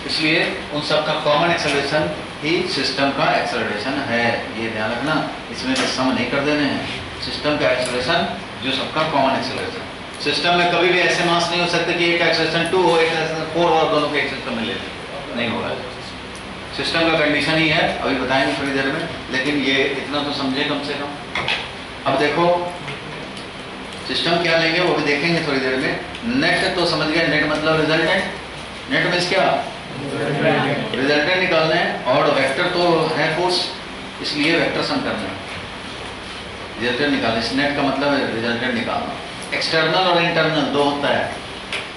इसलिए उन सबका कॉमन एक्सेलरेशन ही सिस्टम का एक्सेलरेशन है। ये ध्यान रखना, इसमें सम नहीं कर देने हैं, सिस्टम का एक्सेलरेशन जो सबका कॉमन एक्सेलरेशन। सिस्टम में कभी भी ऐसे मास नहीं हो सकते कि एक एक्सेलरेशन 2 हो, एक एक्सेलरेशन 4 हो और दोनों को एक सिस्टम में ले लें, नहीं होगा। सिस्टम का कंडीशन ही है, अभी बताएंगे थोड़ी देर में, लेकिन ये इतना तो समझे कम से कम। अब देखो सिस्टम क्या लेंगे वो भी देखेंगे थोड़ी देर में। नेट तो समझ गए, नेट मतलब रिजल्टेंट, नेट मीन्स क्या, रिजल्टेंट निकालना है, और वेक्टर तो है फोर्स, इसलिए वेक्टर सम करना है, रिजल्टेंट निकालना। इस नेट का मतलब है रिजल्टेंट निकालना। एक्सटर्नल और इंटरनल दो होता है।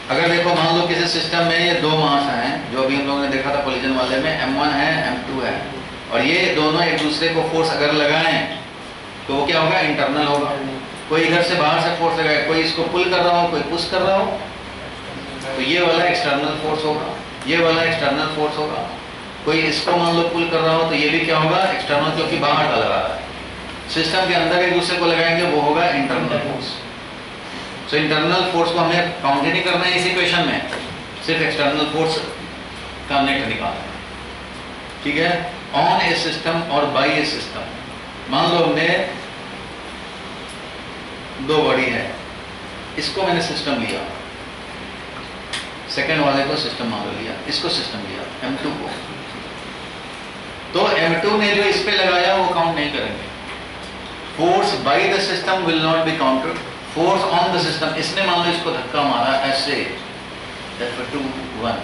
अगर देखो मान लो किसी सिस्टम में ये दो मास हैं, जो अभी हम लोगों ने देखा था कोलिजन वाले में, m1 है m2 है, और ये दोनों एक दूसरे को फोर्स अगर लगाएं तो वो क्या होगा, इंटरनल होगा। कोई इधर से बाहर से फोर्स लगाए, कोई इसको पुल कर रहा हो, कोई पुश कर रहा हो, तो ये वाला एक्सटर्नल फोर्स होगा, ये वाला एक्सटर्नल फोर्स होगा। कोई इसको मान लो पुल कर रहा हो तो ये भी क्या होगा, एक्सटर्नल, क्योंकि बाहर का लगा रहा है। सिस्टम के अंदर एक दूसरे को लगाएंगे वो होगा इंटरनल फोर्स। तो इंटरनल फोर्स को हमें काउंट नहीं करना है इस इक्वेशन में, सिर्फ एक्सटर्नल फोर्स का नेट निकालना है, ठीक है। ऑन ए सिस्टम और बाय ए सिस्टम, मान लो हमने दो बॉडी है, इसको मैंने सिस्टम लिया, सेकेंड वाले को सिस्टम मान लिया, इसको सिस्टम लिया m2 को, तो m2 ने जो इस पे लगाया वो काउंट नहीं करेंगे। Force by the system will not be counted, force on the system, इसने मान लो इसको धक्का मारा ऐसे F2 1,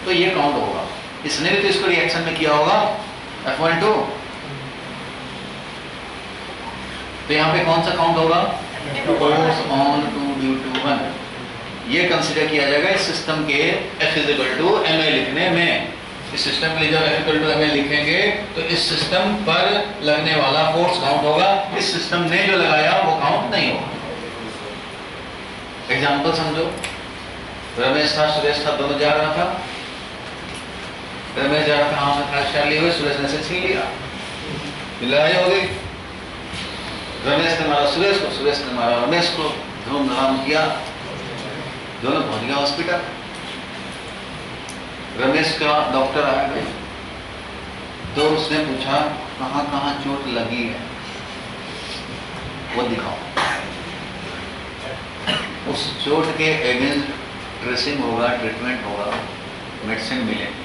तो ये काउंट होगा। इसने भी तो इसको रिएक्शन में किया होगा F1 2, तो यहाँ पे कौन सा काउंट होगा, फोर्स ऑन 2 ड्यू टू 1, ये कंसीडर किया जाएगा इस सिस्टम के F = ma लिखने में। इस सिस्टम के लिए जब F = ma लिखेंगे तो इस सिस्टम पर लगने वाला फोर्स काउंट होगा, इस सिस्टम ने जो लगाया वो काउंट नहीं होगा। एग्जांपल समझो, रमेश था, सुरेश था, दोनों जा रहा था, रमेश जा रहा था, हाँ मैं कार ली हुई, सुरेश ने से छीन लिया, लड़ाई हो गई, रमेश ने मारा सुरेश को, सुरेश ने मारा रमेश को, धूमधाम किया, दोनों पहुंच गया हॉस्पिटल। रमेश का डॉक्टर आ गए तो उसने पूछा कहाँ कहाँ चोट लगी है, वो दिखाओ। उस चोट के अगेंस्ट ड्रेसिंग होगा, ट्रीटमेंट होगा, मेडिसिन मिलेंगे।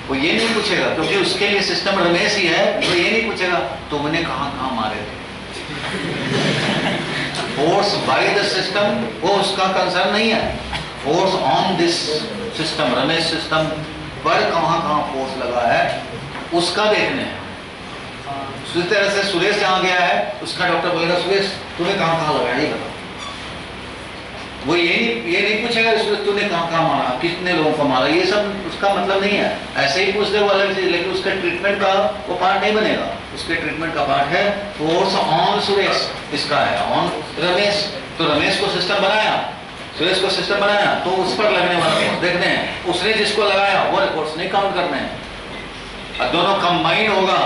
वो ये नहीं पूछेगा, क्योंकि उसके लिए सिस्टम रमेश ही है, वो ये नहीं पूछेगा तुमने कहाँ कहाँ मारे थे। फोर्स बाय द सिस्टम वो उसका कंसर्न नहीं है, force on this system, Ramesh system पर कहाँ कहाँ फोर्स लगा है उसका देखने हैं। उसी तरह से सुरेश जहाँ गया है उसका डॉक्टर बोलेगा सुरेश तूने कहाँ कहाँ लगाया ये बताओ। वो ये नहीं पूछेगा सुरेश तूने कहाँ कहाँ मारा, कितने लोगों को मारा, ये सब उसका मतलब नहीं है। ऐसे ही पूछ दे वो अलग चीज, लेकिन उसके ट्रीटमेंट का वो पार्ट नहीं बनेगा। उसके ट्रीटमेंट का पार्ट है फोर्स ऑन सुरेश, इसका है ऑन रमेश। तो रमेश को सिस्टम बनाया, सुरेश को सिस्टम बनाया, तो उस पर लगने वाला फोर्स देखने हैं। उसने जिसको लगाया वो फोर्स नहीं काउंट करने हैं। और दोनों कंबाइन होगा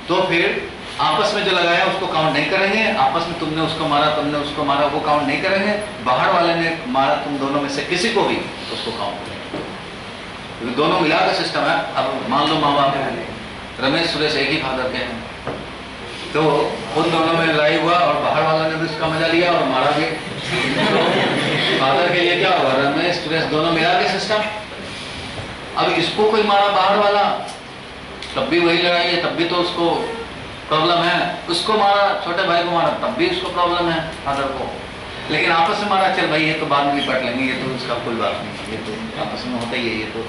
तो फिर आपस में जो लगाया उसको काउंट नहीं करेंगे, आपस में तुमने उसको मारा तुमने उसको मारा वो काउंट नहीं करेंगे, बाहर वाले ने मारा तुम दोनों में से किसी को भी उसको काउंट करेंगे, क्योंकि दोनों मिला का सिस्टम है। अब मान लो माँ बाप है, रमेश सुरेश एक ही फादर के हैं, तो उन दोनों में लड़ाई हुआ और बाहर वालों ने भी उसका मजा लिया और मारा भी। तो फादर के लिए क्या हुआ, रमेश सुरेश दोनों मिला के सिस्टम। अब इसको कोई मारा बाहर वाला तब भी वही लड़ाई है, तब भी तो उसको प्रॉब्लम है। उसको मारा, छोटे भाई को मारा, तब भी उसको प्रॉब्लम है फादर को। लेकिन आपस में मारा, चल भाई ये तो बाद में निपट लेंगे, ये तो उसका कोई बात नहीं, ये तो आपस में होता ही है, ये तो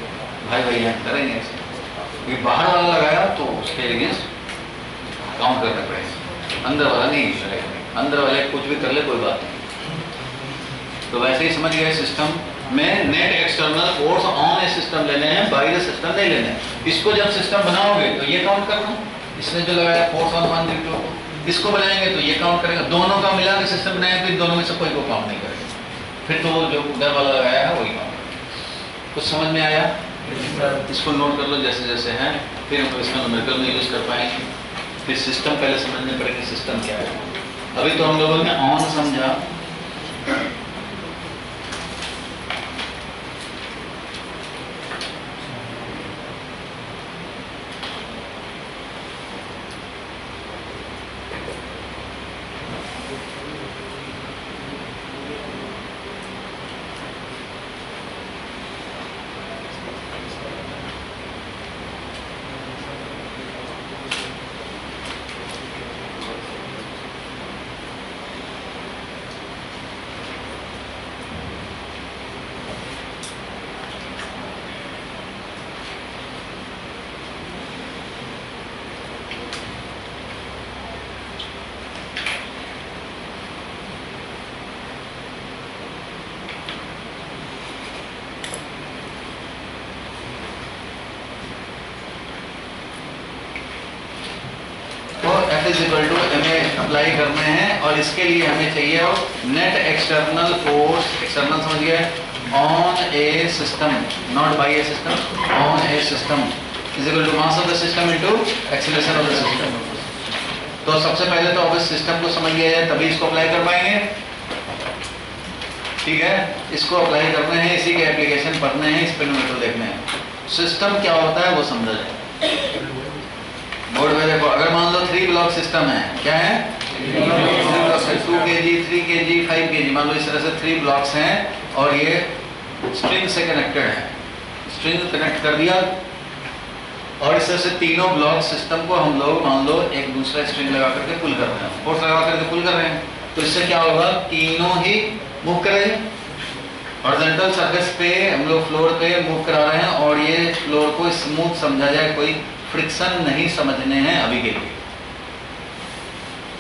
भाई भाई हैं, करेंगे ऐसे। ये बाहर वाला लगाया तो उसके अगेंस्ट काउंट करना पड़ेगा, अंदर वाला नहीं चलेगा। अंदर वाले कुछ भी कर ले कोई बात नहीं। तो वैसे ही समझ गए, सिस्टम में net external force on a system लेने हैं, बाहरी सिस्टम नहीं लेने हैं। इसको जब सिस्टम बनाओगे तो ये काउंट करना, इसने जो लगाया फोर्स ऑन वन न्यूटन को, इसको बनाएंगे तो ये काउंट करेगा। दोनों का मिला के सिस्टम बनाएंगे तो इन दोनों में से कोई को काउंट नहीं करेगा, फिर तो वो जो उधर वाला लगाया है वही काउंट करेगा। कुछ समझ में आया? इसको नोट कर लो जैसे जैसे है, फिर हम इसमें न्यूमेरिकल में यूज कर पाएंगे। फिर सिस्टम पहले समझने पड़ेगा सिस्टम क्या है। अभी तो हम लोगों ने ऑन समझा, इक्वल टू एमए अप्लाई करने हैं और इसके लिए हमें चाहिए नेट एक्सटर्नल फोर्स, एक्सटर्नल समझ गए, on a system, not by a system, on a system is equal to mass of the system into acceleration of the system. तो सबसे पहले तो ऑब्वियस सिस्टम को समझ गया है, तभी इसको अप्लाई कर पाएंगे। ठीक है, इसको अप्लाई करने हैं, इसी के एप्लीकेशन पढ़ने हैं, इस पे न्यूमेरिकल देखने हैं। सिस्टम क्या होता है वो समझा जाए। बोर्ड में देखो, अगर मान लो 3 ब्लॉक सिस्टम है, क्या है 2 kg, 3 kg, 5 kg, मान लो इस तरह से 3 ब्लॉक्स हैं और ये स्ट्रिंग से कनेक्टेड है। स्ट्रिंग कनेक्ट कर दिया और इस तरह से तीनों ब्लॉक सिस्टम को हम लोग मान लो एक दूसरा स्ट्रिंग लगा करके पुल कर रहे हैं, फोर्स लगा करके पुल कर रहे हैं। तो इससे क्या होगा, तीनों ही मूव करेंगे। हॉरिजॉन्टल सरफेस पे हम लोग फ्लोर पे मूव करा रहे हैं और ये फ्लोर को स्मूथ समझा जाए, कोई फ्रिक्शन नहीं समझने हैं अभी के लिए।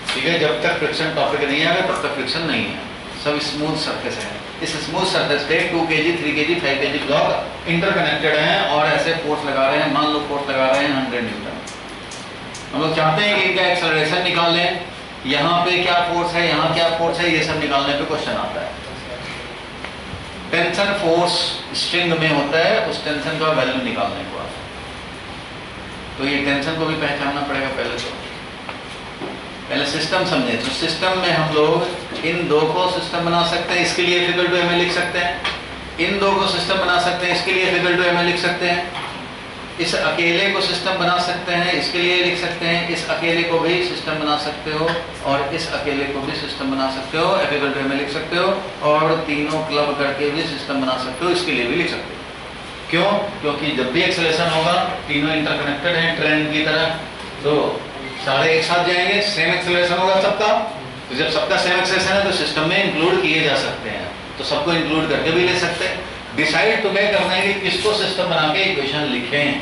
ठीक है, जब तक फ्रिक्शन टॉपिक नहीं आएगा तब तक फ्रिक्शन नहीं है, सब स्मूथ सरफेस है। इस स्मूथ सरफेस पे 2 kg, 3 kg, 5 kg block interconnected हैं और ऐसे फोर्स लगा रहे हैं। मान लो फोर्स लगा रहे हैं 100 न्यूटन। हम लोग चाहते हैं कि इनका एक्सेलरेशन निकाल लें, यहाँ पे क्या फोर्स है, यहाँ क्या फोर्स है, ये सब निकालने पे क्वेश्चन आता है। टेंशन फोर्स स्ट्रिंग में होता है, उस टेंशन का वैल्यू निकालने को आता है। तो ये टेंशन को भी पहचानना पड़ेगा पहले सिस्टम समझे। तो सिस्टम में हम लोग इन दो को सिस्टम बना सकते हैं, इसके लिए F = ma लिख सकते हैं। इन दो को सिस्टम बना सकते हैं, इसके लिए F = ma लिख सकते हैं। इस अकेले को सिस्टम बना सकते हैं, इसके लिए लिख सकते हैं। इस अकेले को भी सिस्टम बना सकते हो और इस अकेले को भी सिस्टम बना सकते हो, F = ma लिख सकते हो। और तीनों क्लब करके भी सिस्टम बना सकते हो, इसके लिए भी लिख सकते हो। क्यों? क्योंकि जब भी एक्सेलरेशन होगा तीनों इंटरकनेक्टेड हैं ट्रेन की तरह, तो सारे एक साथ जाएंगे, सेम एक्सेलरेशन होगा सबका। तो जब सबका सेम एक्सेलरेशन है तो सिस्टम में इंक्लूड किए जा सकते हैं, तो सबको इंक्लूड करके भी ले सकते हैं। डिसाइड तुम्हें करना है कि किसको सिस्टम बना के इक्वेशन लिखें।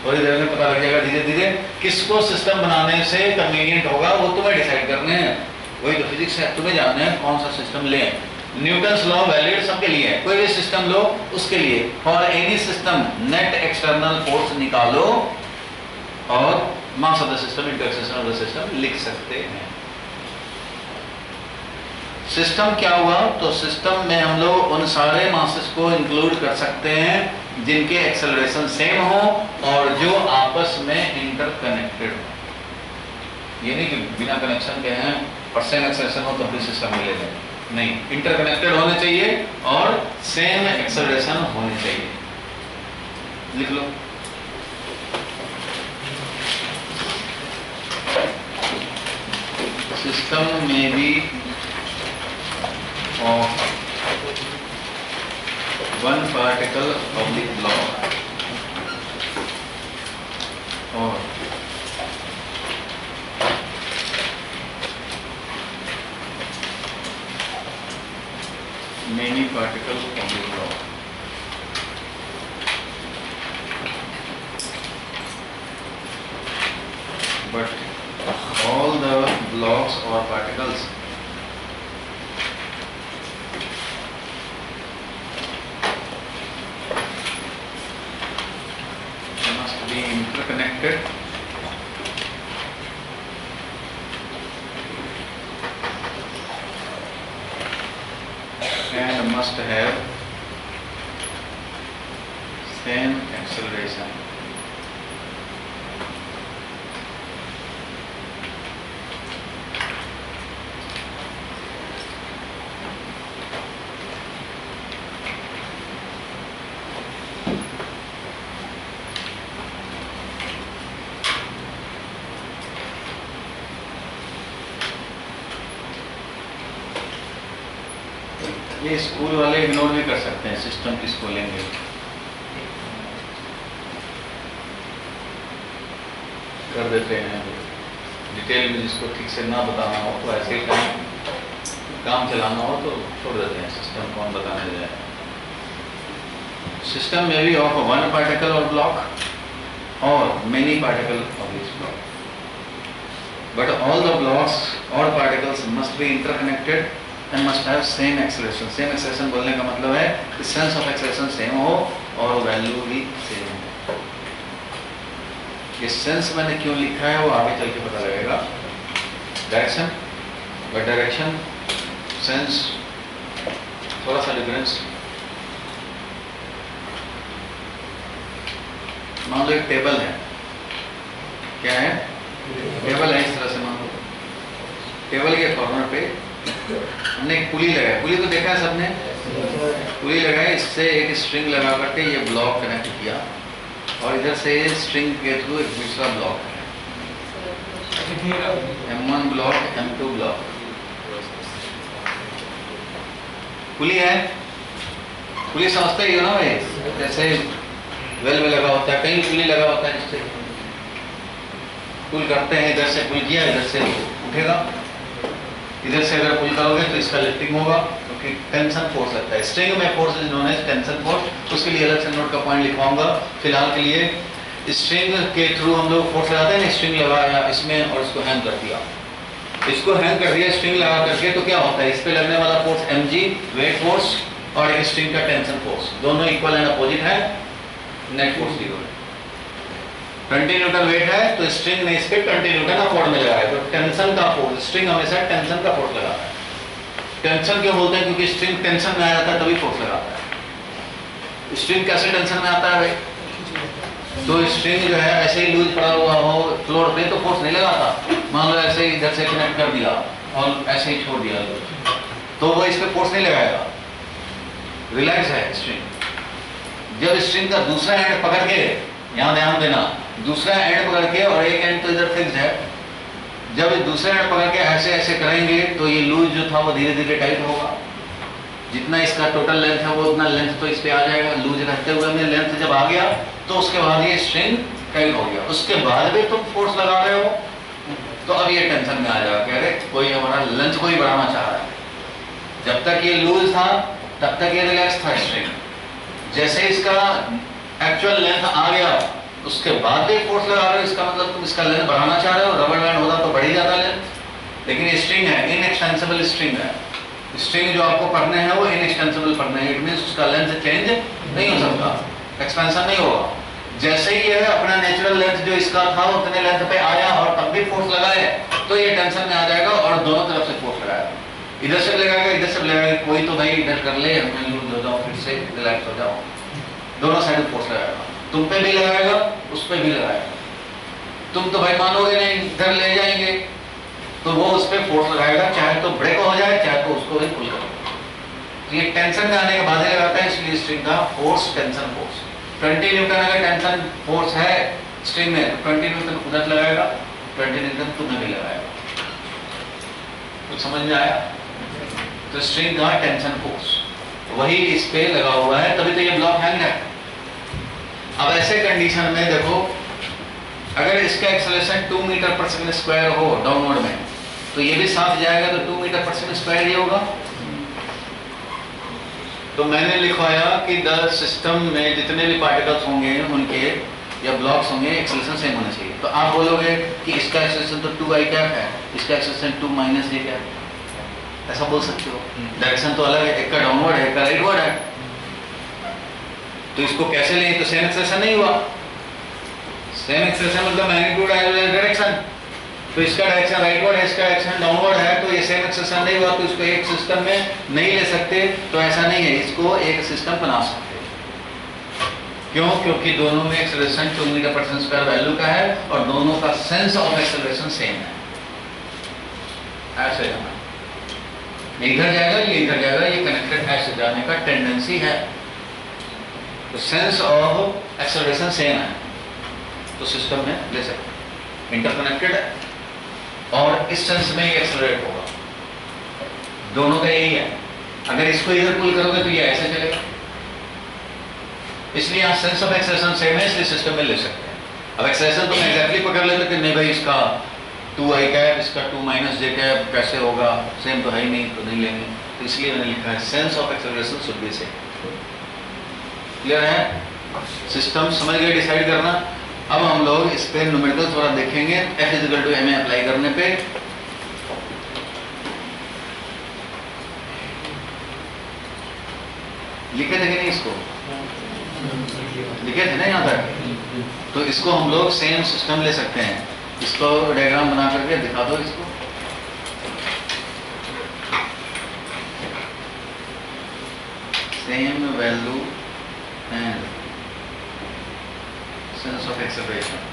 थोड़ी देर में पता लग जाएगा धीरे धीरे किसको सिस्टम बनाने से कन्वीनियंट होगा, वो तुम्हें डिसाइड करने हैं। वही तो फिजिक्स है, तुम्हें जानना है कौन सा सिस्टम लें। न्यूटन्स लॉ वैलिड सबके लिए है, कोई भी सिस्टम लो उसके लिए। For any system net external force निकालो और मास of the system into acceleration of the system लिख सकते हैं। सिस्टम क्या हुआ, तो सिस्टम में हम लोग उन सारे मासेस को इंक्लूड कर सकते हैं जिनके एक्सेलरेशन सेम हो और जो आपस में इंटरकनेक्टेड हो। ये नहीं कि बिना कनेक्शन के हैं और सेम एक्सेलरेशन हो तो भी सिस्टम मिलेगा, नहीं, इंटरकनेक्टेड होने चाहिए और सेम एक्सेलरेशन होने चाहिए। लिख लो, सिस्टम में भी of one particle of the block और many particles on the block. But all the blocks or particles must be interconnected and must have same acceleration. ये स्कूल वाले इग्नोर भी कर सकते हैं, सिस्टम किसको लेंगे। कर देते हैं डिटेल में, जिसको ठीक से ना बताना हो तो ऐसे ही काम चलाना हो तो छोड़ देते हैं, सिस्टम कौन बताने जाए। सिस्टम में भी ऑफ वन पार्टिकल और ब्लॉक और many particle of this block, but all the blocks और particles must be interconnected and must have same acceleration. Same acceleration बोलने का मतलब है कि sense of acceleration same हो और वैल्यू भी सेम हो। ये सेंस मैंने क्यों लिखा है वो आगे चल के पता लगेगा। डायरेक्शन, बट डायरेक्शन सेंस थोड़ा सा डिफरेंस। मान लो एक टेबल है, क्या है? टेबल है, इस तरह से मान लो। टेबल के कॉर्नर पे हमने एक पुली लगाया, पुली तो देखा है सबने, पुली लगाई, इससे एक स्ट्रिंग लगा करके ये ब्लॉक कनेक्ट किया और इधर से स्ट्रिंग के थ्रू एक दूसरा ब्लॉक है, M1 ब्लॉक, M2 ब्लॉक। पुली है, पुली समझते ही हो ना भाई, जैसे वेल में लगा होता है, कहीं पुली लगा होता है जिससे पुल करते हैं, इधर से पुल किया, इधर से उठेगा, इधर से अगर पुल करोगे तो इसका लिफ्टिंग होगा क्योंकि टेंशन फोर्स लगता है। स्ट्रिंग में force is known as tension force, उसके लिए अलग से नोट का पॉइंट लिखवाऊंगा। फिलहाल के लिए स्ट्रिंग के थ्रू हम लोग फोर्स लगाते हैं ना, स्ट्रिंग लगाया इसमें और इसको हैंग कर दिया, इसको हैंग कर दिया स्ट्रिंग लगा करके, तो क्या होता है, इस पे लगने वाला फोर्स mg वेट फोर्स और एक स्ट्रिंग का टेंशन फोर्स, दोनों इक्वल एंड अपोजिट है, नेट फोर्स 0 है। 20 न्यूटन वेट है तो स्ट्रिंग ने इस पे 20 न्यूटन अफोर्ड में लगाया, तो टेंशन का फोर्स, स्ट्रिंग हमेशा टेंशन का फोर्स लगाता है। टेंशन क्यों बोलते हैं? क्योंकि स्ट्रिंग टेंशन में आ जाता है तभी फोर्स लगाता है। स्ट्रिंग कैसे टेंशन में आता है भाई? तो स्ट्रिंग जो है ऐसे ही लूज पड़ा हुआ हो फ्लोर पे तो फोर्स नहीं लगाता, मान लो ऐसे ही इधर से कनेक्ट कर दिया और ऐसे ही छोड़ दिया तो वो इस पे फोर्स नहीं लगाएगा, रिलैक्स है स्ट्रिंग। जब स्ट्रिंग का दूसरा एंड पकड़ के, यहाँ ध्यान देना, दूसरा एंड पकड़ के और एक एंड तो इधर फिक्स है, जब दूसरा एंड पकड़ के ऐसे ऐसे करेंगे तो ये लूज जो था वो धीरे धीरे टाइट होगा, जितना इसका टोटल लेंथ है वो उतना लेंथ तो इस पे आ जाएगा, लूज रहते हुए में लेंथ जब आ गया तो उसके बाद ये स्ट्रिंग टाइट हो गया, उसके बाद भी तुम फोर्स लगा रहे हो तो अब ये टेंशन में आ जाएगा, कह रहे कोई हमारा लेंथ को ही बढ़ाना चाह रहा है। जब तक ये लूज था तब तक ये रिलैक्स था स्ट्रिंग, जैसे इसका एक्चुअल लेंथ आ गया उसके बाद भी फोर्स लगा रहे हो, इसका मतलब तुम इसका लेंथ बढ़ाना चाह रहे हो। रबर बैंड होता तो बढ़ ही जाता लेंथ, लेकिन ये स्ट्रिंग है, इनएक्सटेंसिबल स्ट्रिंग है। स्ट्रिंग जो आपको पढ़ने हैं वो इनएक्सटेंसिबल पढ़ने हैं, इट मींस उसका लेंथ चेंज नहीं हो सकता, एक्सपेंशन नहीं होगा। जैसे ही ये अपना नेचुरल लेंथ जो इसका था उतने लेंथ पे आया और तब भी फोर्स लगाए तो ये टेंशन में आ जाएगा और दोनों तरफ से फोर्स लगाएगा, इधर से लगाएगा इधर से लगाएगा, कोई तो भाई इधर कर ले, मैं लूज हो जाऊँ फिर से रिलैक्स हो जाऊँ, दोनों साइड फोर्स लगाएगा, तुम पे भी लगाएगा उस पे भी लगाएगा। तुम तो भाई मानोगे नहीं, इधर ले जाएंगे तो वो उस पर फोर्स लगाएगा, चाहे तो ब्रेक हो जाए चाहे तो उसको भी पुल करो। तो ये टेंशन में आने के बाद ही लगाता है, इसलिए स्ट्रिंग का फोर्स टेंशन फोर्स। 20 न्यूटन अगर टेंशन फोर्स है स्ट्रिंग में, 20 न्यूटन उधर लगाएगा, 20 न्यूटन तुम्हें भी लगाएगा। कुछ समझ में आया? तो स्ट्रिंग का टेंशन फोर्स वही इस पे लगा हुआ है, तभी तो ये ब्लॉक हैंग है। अब ऐसे कंडीशन में देखो अगर इसका एक्सेलरेशन 2 मीटर पर सेकंड स्क्वायर हो डाउनवर्ड में, तो ये भी साथ जाएगा तो 2 मीटर पर सेकंड स्क्वायर ही होगा। तो मैंने लिखवाया कि द सिस्टम में जितने भी पार्टिकल्स होंगे उनके या ब्लॉक्स होंगे एक्सेलरेशन सेम होना चाहिए। तो आप बोलोगे कि इसका एक्सेलरेशन तो 2i कैप है, इसका एक्सेलरेशन 2 माइनस j कैप, ऐसा बोल सकते हो। डायरेक्शन तो अलग है, एक का डाउनवर्ड है, एक का राइटवर्ड है, तो इसको कैसे लें? तो सेम एक्सेलरेशन नहीं हुआ। सेम एक्सेलरेशन मतलब मैग्नीट्यूड डायरेक्शन, तो इसका डायरेक्शन राइटवर्ड है, इसका डायरेक्शन डाउनवर्ड है, तो ये सेम एक्सेलरेशन नहीं हुआ, तो इसको एक सिस्टम में नहीं ले सकते। तो ऐसा नहीं है, इसको एक सिस्टम बना सकते। क्यों? क्योंकि दोनों में एक्सेलरेशन 2 मीटर पर सेकंड स्क्वायर वैल्यू का है और दोनों का सेंस ऑफ एक्सेलरेशन सेम है। ऐसे जाना, ये इधर जाएगा, ये इधर जाएगा, ये कनेक्टेड ऐसे जाने का टेंडेंसी है, तो सेंस ऑफ एक्सेलरेशन सेम है, तो सिस्टम में ले सकते हैं। इंटरकनेक्टेड है और इस सेंस में ये एक्सेलरेट होगा, दोनों का यही है। अगर इसको इधर पुल करोगे तो ये ऐसे चलेगा, इसलिए यहाँ सेंस ऑफ एक्सेलरेशन सेम है, इसलिए सिस्टम में ले सकते हैं। अब एक्सेलरेशन तो मैं एग्जैक्टली पकड़ लेते कि नहीं भाई इसका 2i कैप, इसका 2 माइनस j कैप कैसे होगा, सेम तो है ही नहीं, तो नहीं लेंगे। तो इसलिए मैंने लिखा है sense of acceleration should be same. Clear है? सिस्टम समझ गए डिसाइड करना। अब हम लोग इस पे न्यूमेरिकल थोड़ा देखेंगे F equal to ma apply करने पे। लिखे थे कि नहीं इसको? लिखे थे ना यहाँ तक? तो इसको हम लोग सेम सिस्टम ले सकते हैं। इसको डायग्राम बना करके दिखा दो इसको। Same value and sense of acceleration.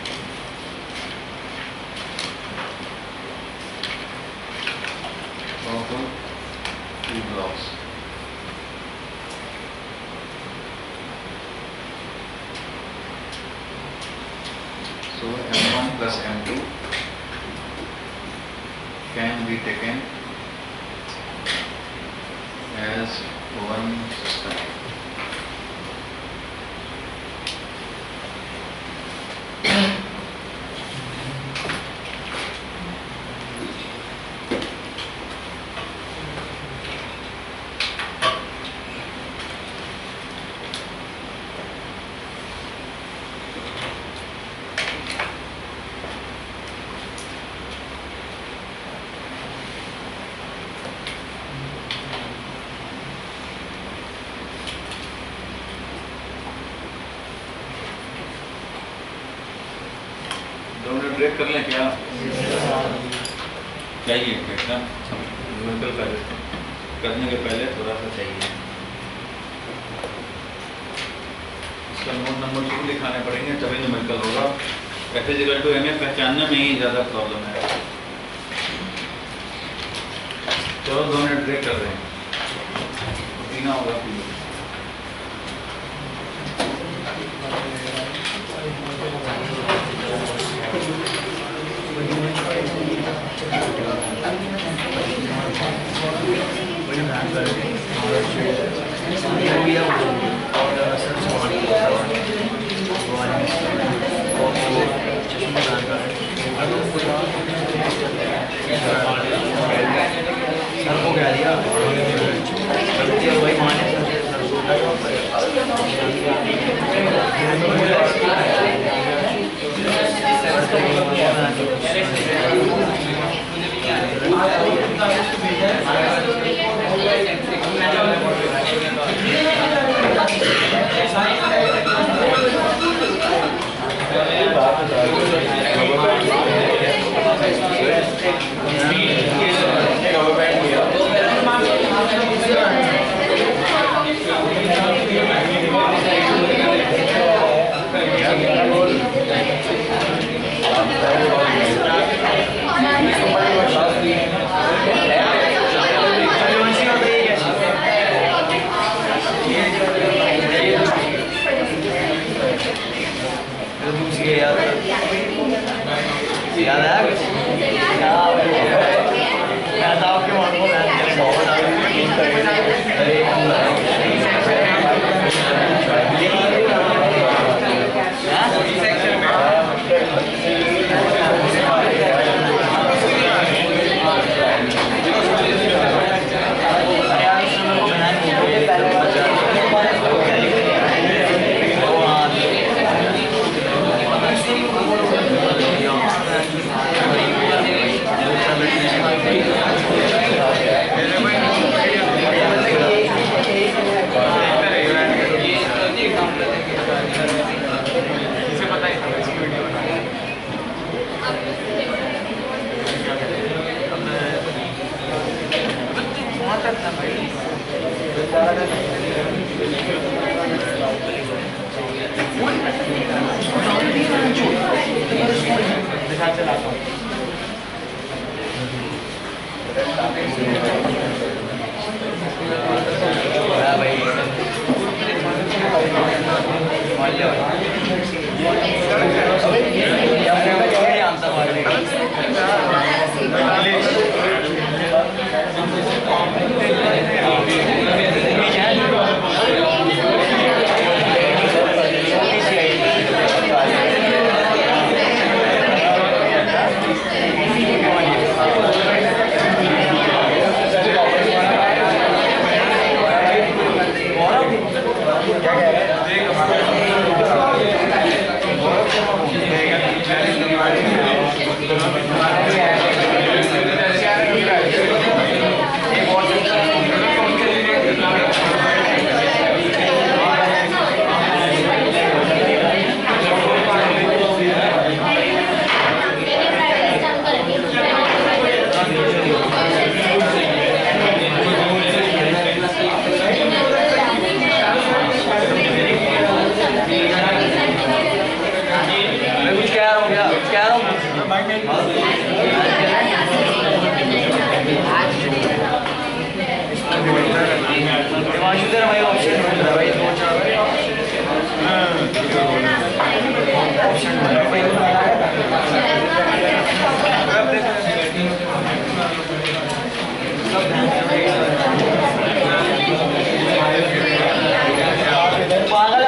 Two blocks. So M1 plus M2 can be taken as one system. Break कर लें क्या? चाहिए ब्रेक ना, न्यूमेरिकल पहले करने के पहले थोड़ा सा चाहिए। इसका नोट नंबर शुरू लिखाने पड़ेंगे तभी न्यूमेरिकल होगा। F इक्वल टू ma पहचानने में ही ज़्यादा प्रॉब्लम है। चलो 2 मिनट ब्रेक कर रहे हैं, पीना होगा पी। सर को क्या दिया वही माने याद है भाई ऑप्शन ढूंढ रहा है भाई, दो चार पागल है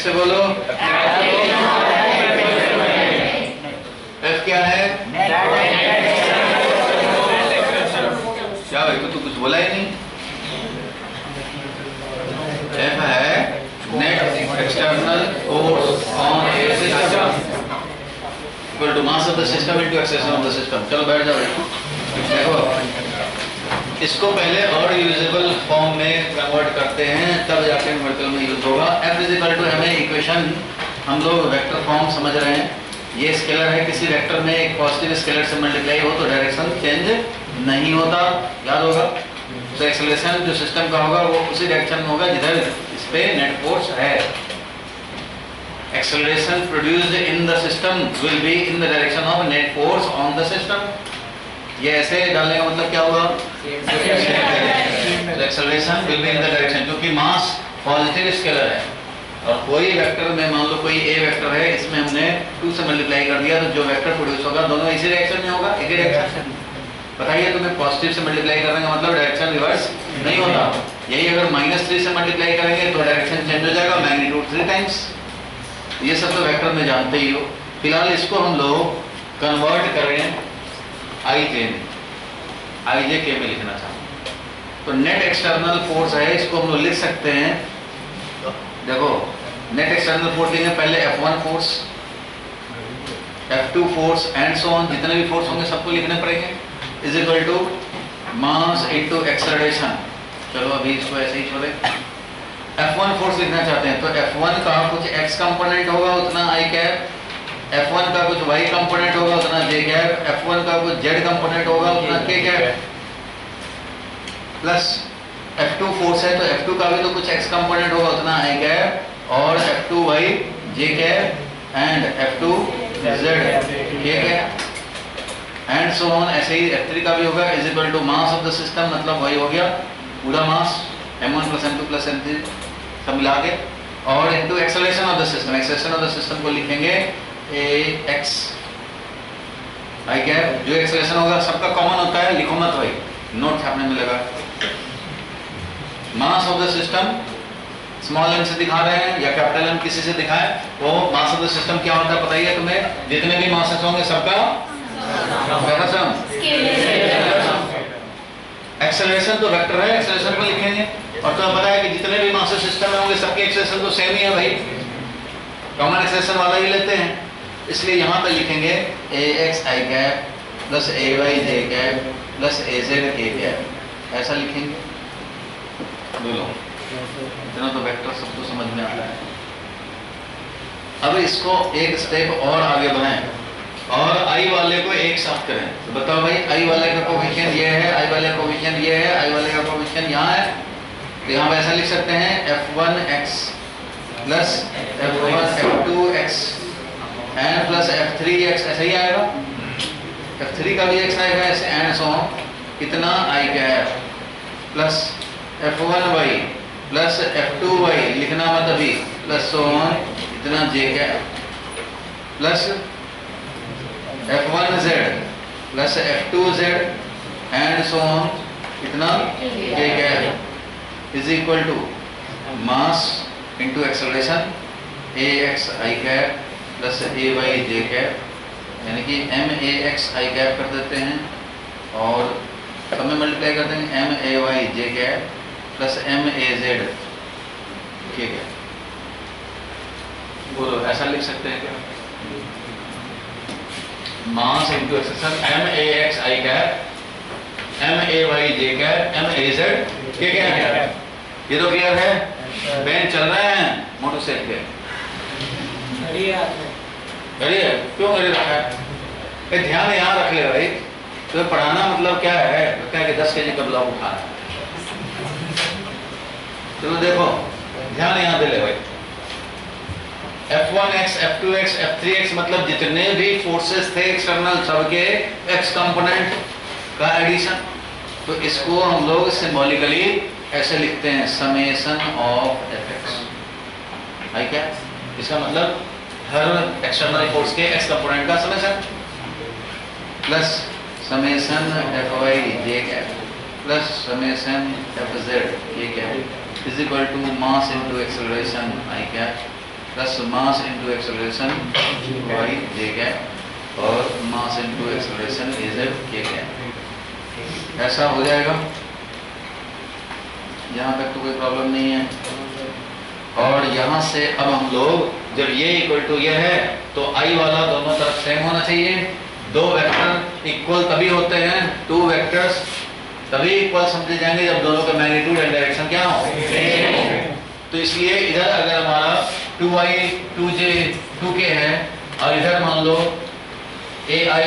से बोलो एफ क्या है? क्या भाई तो कुछ बोला ही नहीं। एफ है net external force on a system equal to mass of the system into acceleration of the system. चलो बैठ जाओ। देखो इसको पहले और यूजेबल फॉर्म में कन्वर्ट करते हैं तब जाके न्यूमेरिकल में यूज होगा। F इक्वल टू हमें इक्वेशन हम लोग वेक्टर फॉर्म समझ रहे हैं। ये स्केलर है, किसी वेक्टर में एक पॉजिटिव स्केलर से मल्टीप्लाई हो तो डायरेक्शन चेंज नहीं होता, याद होगा। तो एक्सेलरेशन जो सिस्टम का होगा वो उसी डायरेक्शन में होगा जिधर इस पे नेट फोर्स है। Acceleration produced in the system will be in the direction of net force on the system. ये ऐसे डालने का मतलब क्या होगा? Acceleration will be in the direction, क्योंकि मास पॉजिटिव स्केलर है और कोई वेक्टर में मान लो कोई ए वेक्टर है, इसमें हमने 2 से मल्टीप्लाई कर दिया तो जो वेक्टर प्रोड्यूस होगा दोनों इसी डायरेक्शन में होगा, एक ही डायरेक्शन। बताइए तुम्हें पॉजिटिव से मल्टीप्लाई करने का मतलब डायरेक्शन रिवर्स नहीं होता। यही अगर -3 से मल्टीप्लाई करेंगे तो डायरेक्शन चेंज हो जाएगा, मैग्नीट्यूड 3 टाइम्स। ये सब तो वेक्टर में जानते ही हो। फिलहाल इसको हम लोग कन्वर्ट करें आई जे में, आई जे के में लिखना चाहते हैं तो नेट एक्सटर्नल फोर्स है, इसको हम लोग लिख सकते हैं। देखो नेट एक्सटर्नल फोर्स लेंगे पहले F1 force, F2 force and so on, जितने भी फोर्स होंगे सबको लिखने पड़ेंगे, is equal to mass into acceleration. चलो अभी इसको ऐसे ही छोड़े। F1 फोर्स लिखना चाहते हैं तो F1 का कुछ x कंपोनेंट होगा उतना i कैप, F1 का कुछ y कंपोनेंट होगा उतना j कैप, F1 का कुछ z कंपोनेट होगा उतना k cap, plus F2 force है तो F2 का भी तो कुछ x कंपोनेंट होगा उतना i कैप और F2y j cap and F2 z k cap and so on. ऐसे ही F3 का भी होगा, is equal to mass of the system, मतलब वही हो गया पूरा मास m1 + m2 + m3 सब मिला के, और into acceleration of the system. Acceleration of the system को लिखेंगे ax i कैप। जो एक्सेलरेशन होगा सबका कॉमन होता है, लिखो मत भाई, नोट छापने में लगा। मास of the system small m से दिखा रहे हैं या कैपिटल M किसी से दिखाएं, वो मास ऑफ द सिस्टम क्या होता है पता ही है तुम्हें, जितने भी मासेस होंगे सबका एक्सेलरेशन तो वेक्टर है, एक्सेलरेशन को लिखेंगे। और तुम्हें पता है कि जितने भी मासेस सिस्टम में होंगे सबके एक्सेलरेशन तो सेम ही है भाई, कॉमन एक्सेलरेशन वाला ही लेते हैं, इसलिए यहाँ पे लिखेंगे ax i cap plus ay j cap plus az k cap, ऐसा लिखेंगे। बोलो इतना तो वेक्टर सबको समझ में आता है। अब इसको एक स्टेप और आगे बढ़ाएं और i वाले को एक साथ करें। तो बताओ भाई i वाले का कोएफिशिएंट ये है, i वाले का कोएफिशिएंट ये है, i वाले का कोएफिशिएंट यहाँ है, तो यहाँ पे ऐसा लिख सकते हैं f1x plus f1 f2x x n plus f3x ऐसा ही आएगा, f3 का भी x आएगा ऐसे एंड सो इतना i cap plus f1y plus f2y लिखना मत अभी प्लस सो इतना j cap plus f1z plus f2z and so इतना j cap is equal to mass into acceleration ax i cap plus ay j cap, यानी कि max i cap कर देते हैं और सब में मल्टीप्लाई कर देंगे may j cap plus maz k cap. बोलो ऐसा लिख सकते हैं क्या? मास into acceleration max i cap may j cap maz k cap. ये तो क्लियर है? बेंच चल रहे हैं मोटरसाइकिल पे, घड़ी है हाथ में। घड़ी है, क्यों घड़ी रखा है? ये ध्यान यहाँ रख ले भाई, तो पढ़ाना मतलब क्या है? लगता है कि 10 kg का ब्लॉक उठाना है। चलो देखो ध्यान यहाँ दे ले भाई, F1x, F2x, F3x मतलब जितने भी फोर्सेस थे एक्सटर्नल सबके x कंपोनेंट का एडिशन। तो इसको हम लोग सिंबॉलिकली ऐसे लिखते हैं समेशन ऑफ fx। है क्या? इसका मतलब हर एक्सटर्नल फोर्स के x कंपोनेंट का summation plus summation fy j cap plus summation fz k cap is equal to mass into acceleration i cap plus mass into acceleration y j cap और mass into acceleration az k cap. ऐसा हो जाएगा, यहाँ तक तो कोई problem नहीं है। और यहाँ से अब हम लोग जब ये इक्वल टू ये है तो i वाला दोनों तरफ सेम होना चाहिए। दो वेक्टर इक्वल तभी होते हैं, टू वेक्टर्स तभी इक्वल समझे जाएंगे जब दोनों का मैग्नीट्यूड एंड डायरेक्शन क्या हो। तो इसलिए इधर अगर हमारा 2i 2j 2k है और इधर मान लो ai aj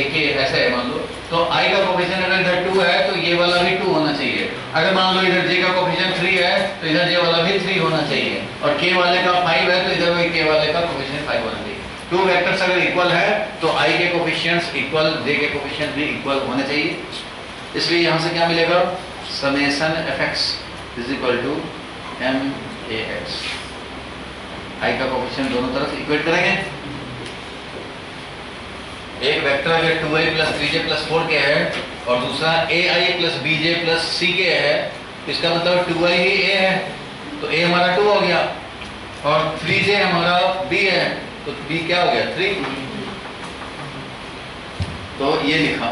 ak ऐसा है मान लो, तो i का कोफिशिएंट अगर इधर 2 है तो ये वाला भी 2 होना चाहिए। अगर मान लो इधर j का कोफिशिएंट 3 है तो इधर j वाला भी 3 होना चाहिए, और k वाले का 5 है तो इधर भी k वाले का कोफिशिएंट 5 होना चाहिए। टू वेक्टर्स अगर इक्वल है तो i के कोफिशिएंट्स इक्वल, j के कोफिशिएंट भी इक्वल होने चाहिए। इसलिए यहाँ से क्या मिलेगा? Summation fx is equal to max। i का कोफिशिएंट दोनों तरफ इक्वेट करेंगे। एक वेक्टर अगर 2i plus 3j plus 4k है और दूसरा ai plus bj plus ck है, इसका मतलब 2i ही a है तो a हमारा 2 हो गया और 3j हमारा b है तो b क्या हो गया 3। तो ये लिखा,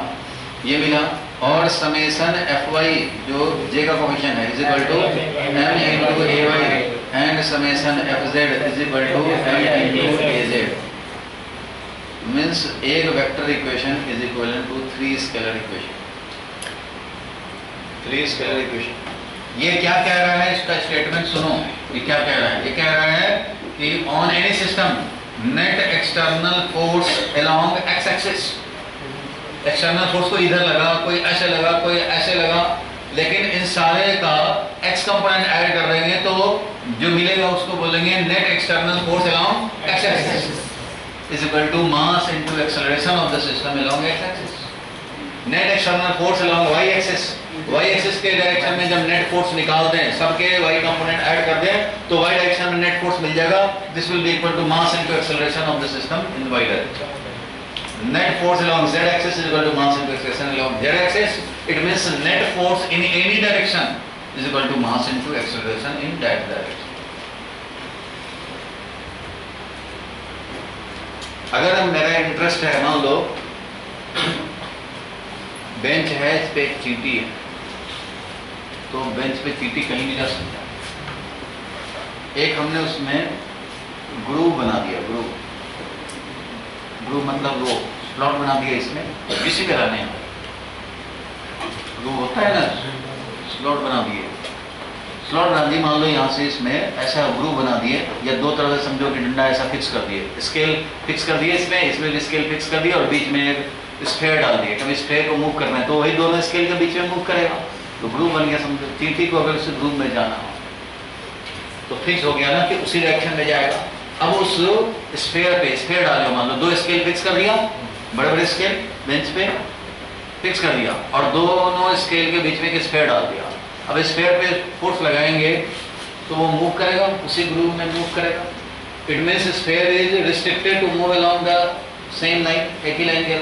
ये मिला। और समेशन fy जो j का कोफिशिएंट है is equal to m into ay and summation fz is equal to m into az। Means एक vector equation is equal to 3 scalar equation. 3 scalar equation. ये क्या कह रहा है? इसका स्टेटमेंट सुनो, ये क्या कह रहा है? ये कह रहा है कि on any system net external force along x axis. External force को इधर लगा, कोई ऐसे लगा, कोई ऐसे लगा, लेकिन इन सारे का एक्स कंपोनेंट ऐड कर देंगे तो जो मिलेगा उसको बोलेंगे net external force along x axis is equal to mass into acceleration of the system along x-axis. Net external force along y-axis. Y-axis के डायरेक्शन में जब नेट फोर्स निकालते हैं, सबके y कंपोनेंट ऐड कर दें तो y डायरेक्शन में नेट फोर्स मिल जाएगा। This will be equal to mass into acceleration of the system in y direction. Net force along z-axis is equal to mass into acceleration along z-axis. It means net force in any direction is equal to mass into acceleration in that direction. अगर मेरा interest है, मान लो bench है, इस पे एक चींटी है, तो बेंच पे चींटी कहीं भी जा सकता है। एक हमने उसमें ग्रूव बना दिया, ग्रूव मतलब वो स्लॉट बना दिया, इसमें किसी तरह नहीं ग्रूव होता है ना, स्लॉट बना दिए, स्लॉट बना दी। मान लो यहाँ से इसमें ऐसा ग्रूव बना दिए, या दो तरह से समझो कि डंडा ऐसा फिक्स कर दिए, स्केल फिक्स कर दिए, इसमें भी स्केल फिक्स कर दिया और बीच में एक स्फेयर डाल दिए। कभी स्फेयर को मूव करना है तो वही दोनों स्केल के बीच में मूव करेगा, तो ग्रूव बन गया। समझो चींटी को अगर उस ग्रूव में जाना हो तो फिक्स हो गया ना कि उसी डायरेक्शन में जाएगा। अब उस स्फीयर पे स्फीयर डालो, मान लो 2 स्केल फिक्स कर दिया, बड़े बड़े स्केल बेंच पे फिक्स कर दिया, और दोनों स्केल के बीच में एक स्फीयर डाल दिया। अब स्फीयर पे फोर्स लगाएंगे तो वो मूव करेगा, उसी ग्रुप में मूव करेगा। It means sphere is restricted to move along the same line, एक ही लाइन के।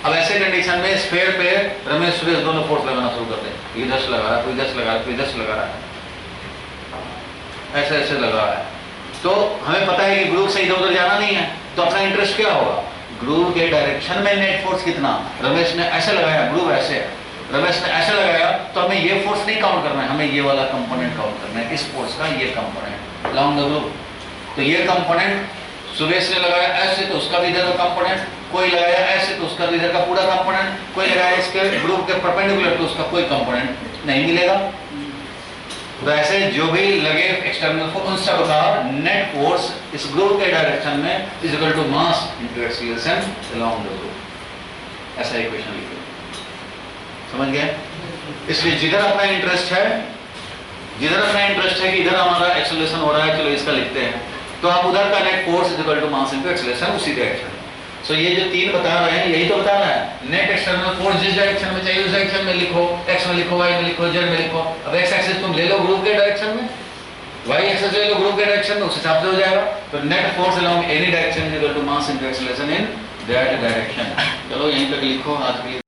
अब ऐसे कंडीशन में स्फीयर पे रमेश सुरेश दोनों फोर्स लगाना शुरू कर दें, इधर से लगा रहा है, कोई इधर से लगा रहा है, कोई इधर से लगा रहा है, ऐसे ऐसे लगा रहा है। तो हमें पता है कि ग्रुप से इधर उधर जाना नहीं है, तो अपना इंटरेस्ट क्या होगा, ग्रुप के डायरेक्शन में नेट फोर्स कितना। रमेश ने ऐसे लगाया, ग्रुप ऐसे है, रमेश ने ऐसे लगाया, तो हमें ये फोर्स नहीं काउंट करना है, हमें ये वाला कंपोनेंट काउंट करना है, इस फोर्स का ये कंपोनेंट अलोंग द ग्रुप। तो ये कंपोनेंट सुरेश ने लगाया ऐसे, तो उसका भी इधर का कंपोनेंट, कोई लगाया ऐसे तो उसका इधर का पूरा कंपोनेंट, कोई लगाया इसके ग्रुप के परपेंडिकुलर तो उसका कोई कंपोनेंट नहीं मिलेगा। तो ऐसे जो भी लगे एक्सटर्नल फोर्स, उन सब का नेट फोर्स इस ग्रुप के डायरेक्शन में is equal to mass into acceleration along the group. ऐसा इक्वेशन लिखो, समझ गए। इसलिए जिधर अपना इंटरेस्ट है, जिधर अपना इंटरेस्ट है कि इधर हमारा एक्सीलरेशन हो रहा है, चलो इसका लिखते हैं, तो आप उधर का net force is equal to mass into acceleration, उसी डायरेक्शन। सो ये जो 3 बता रहे हैं यही तो बता रहा है। नेट एक्सटर्नल फोर्स जिस डायरेक्शन में चाहिए उस डायरेक्शन में लिखो, एक्स में लिखो, वाई में लिखो, जेड में लिखो। अब एक्स एक्सिस तुम ले लो ग्रुप के डायरेक्शन में, वाई एक्सिस ले लो ग्रुप के डायरेक्शन में, उस हिसाब से हो जाएगा। तो net force along any direction is equal to mass into acceleration in that direction. चलो यहीं तक लिखो आज के लिए।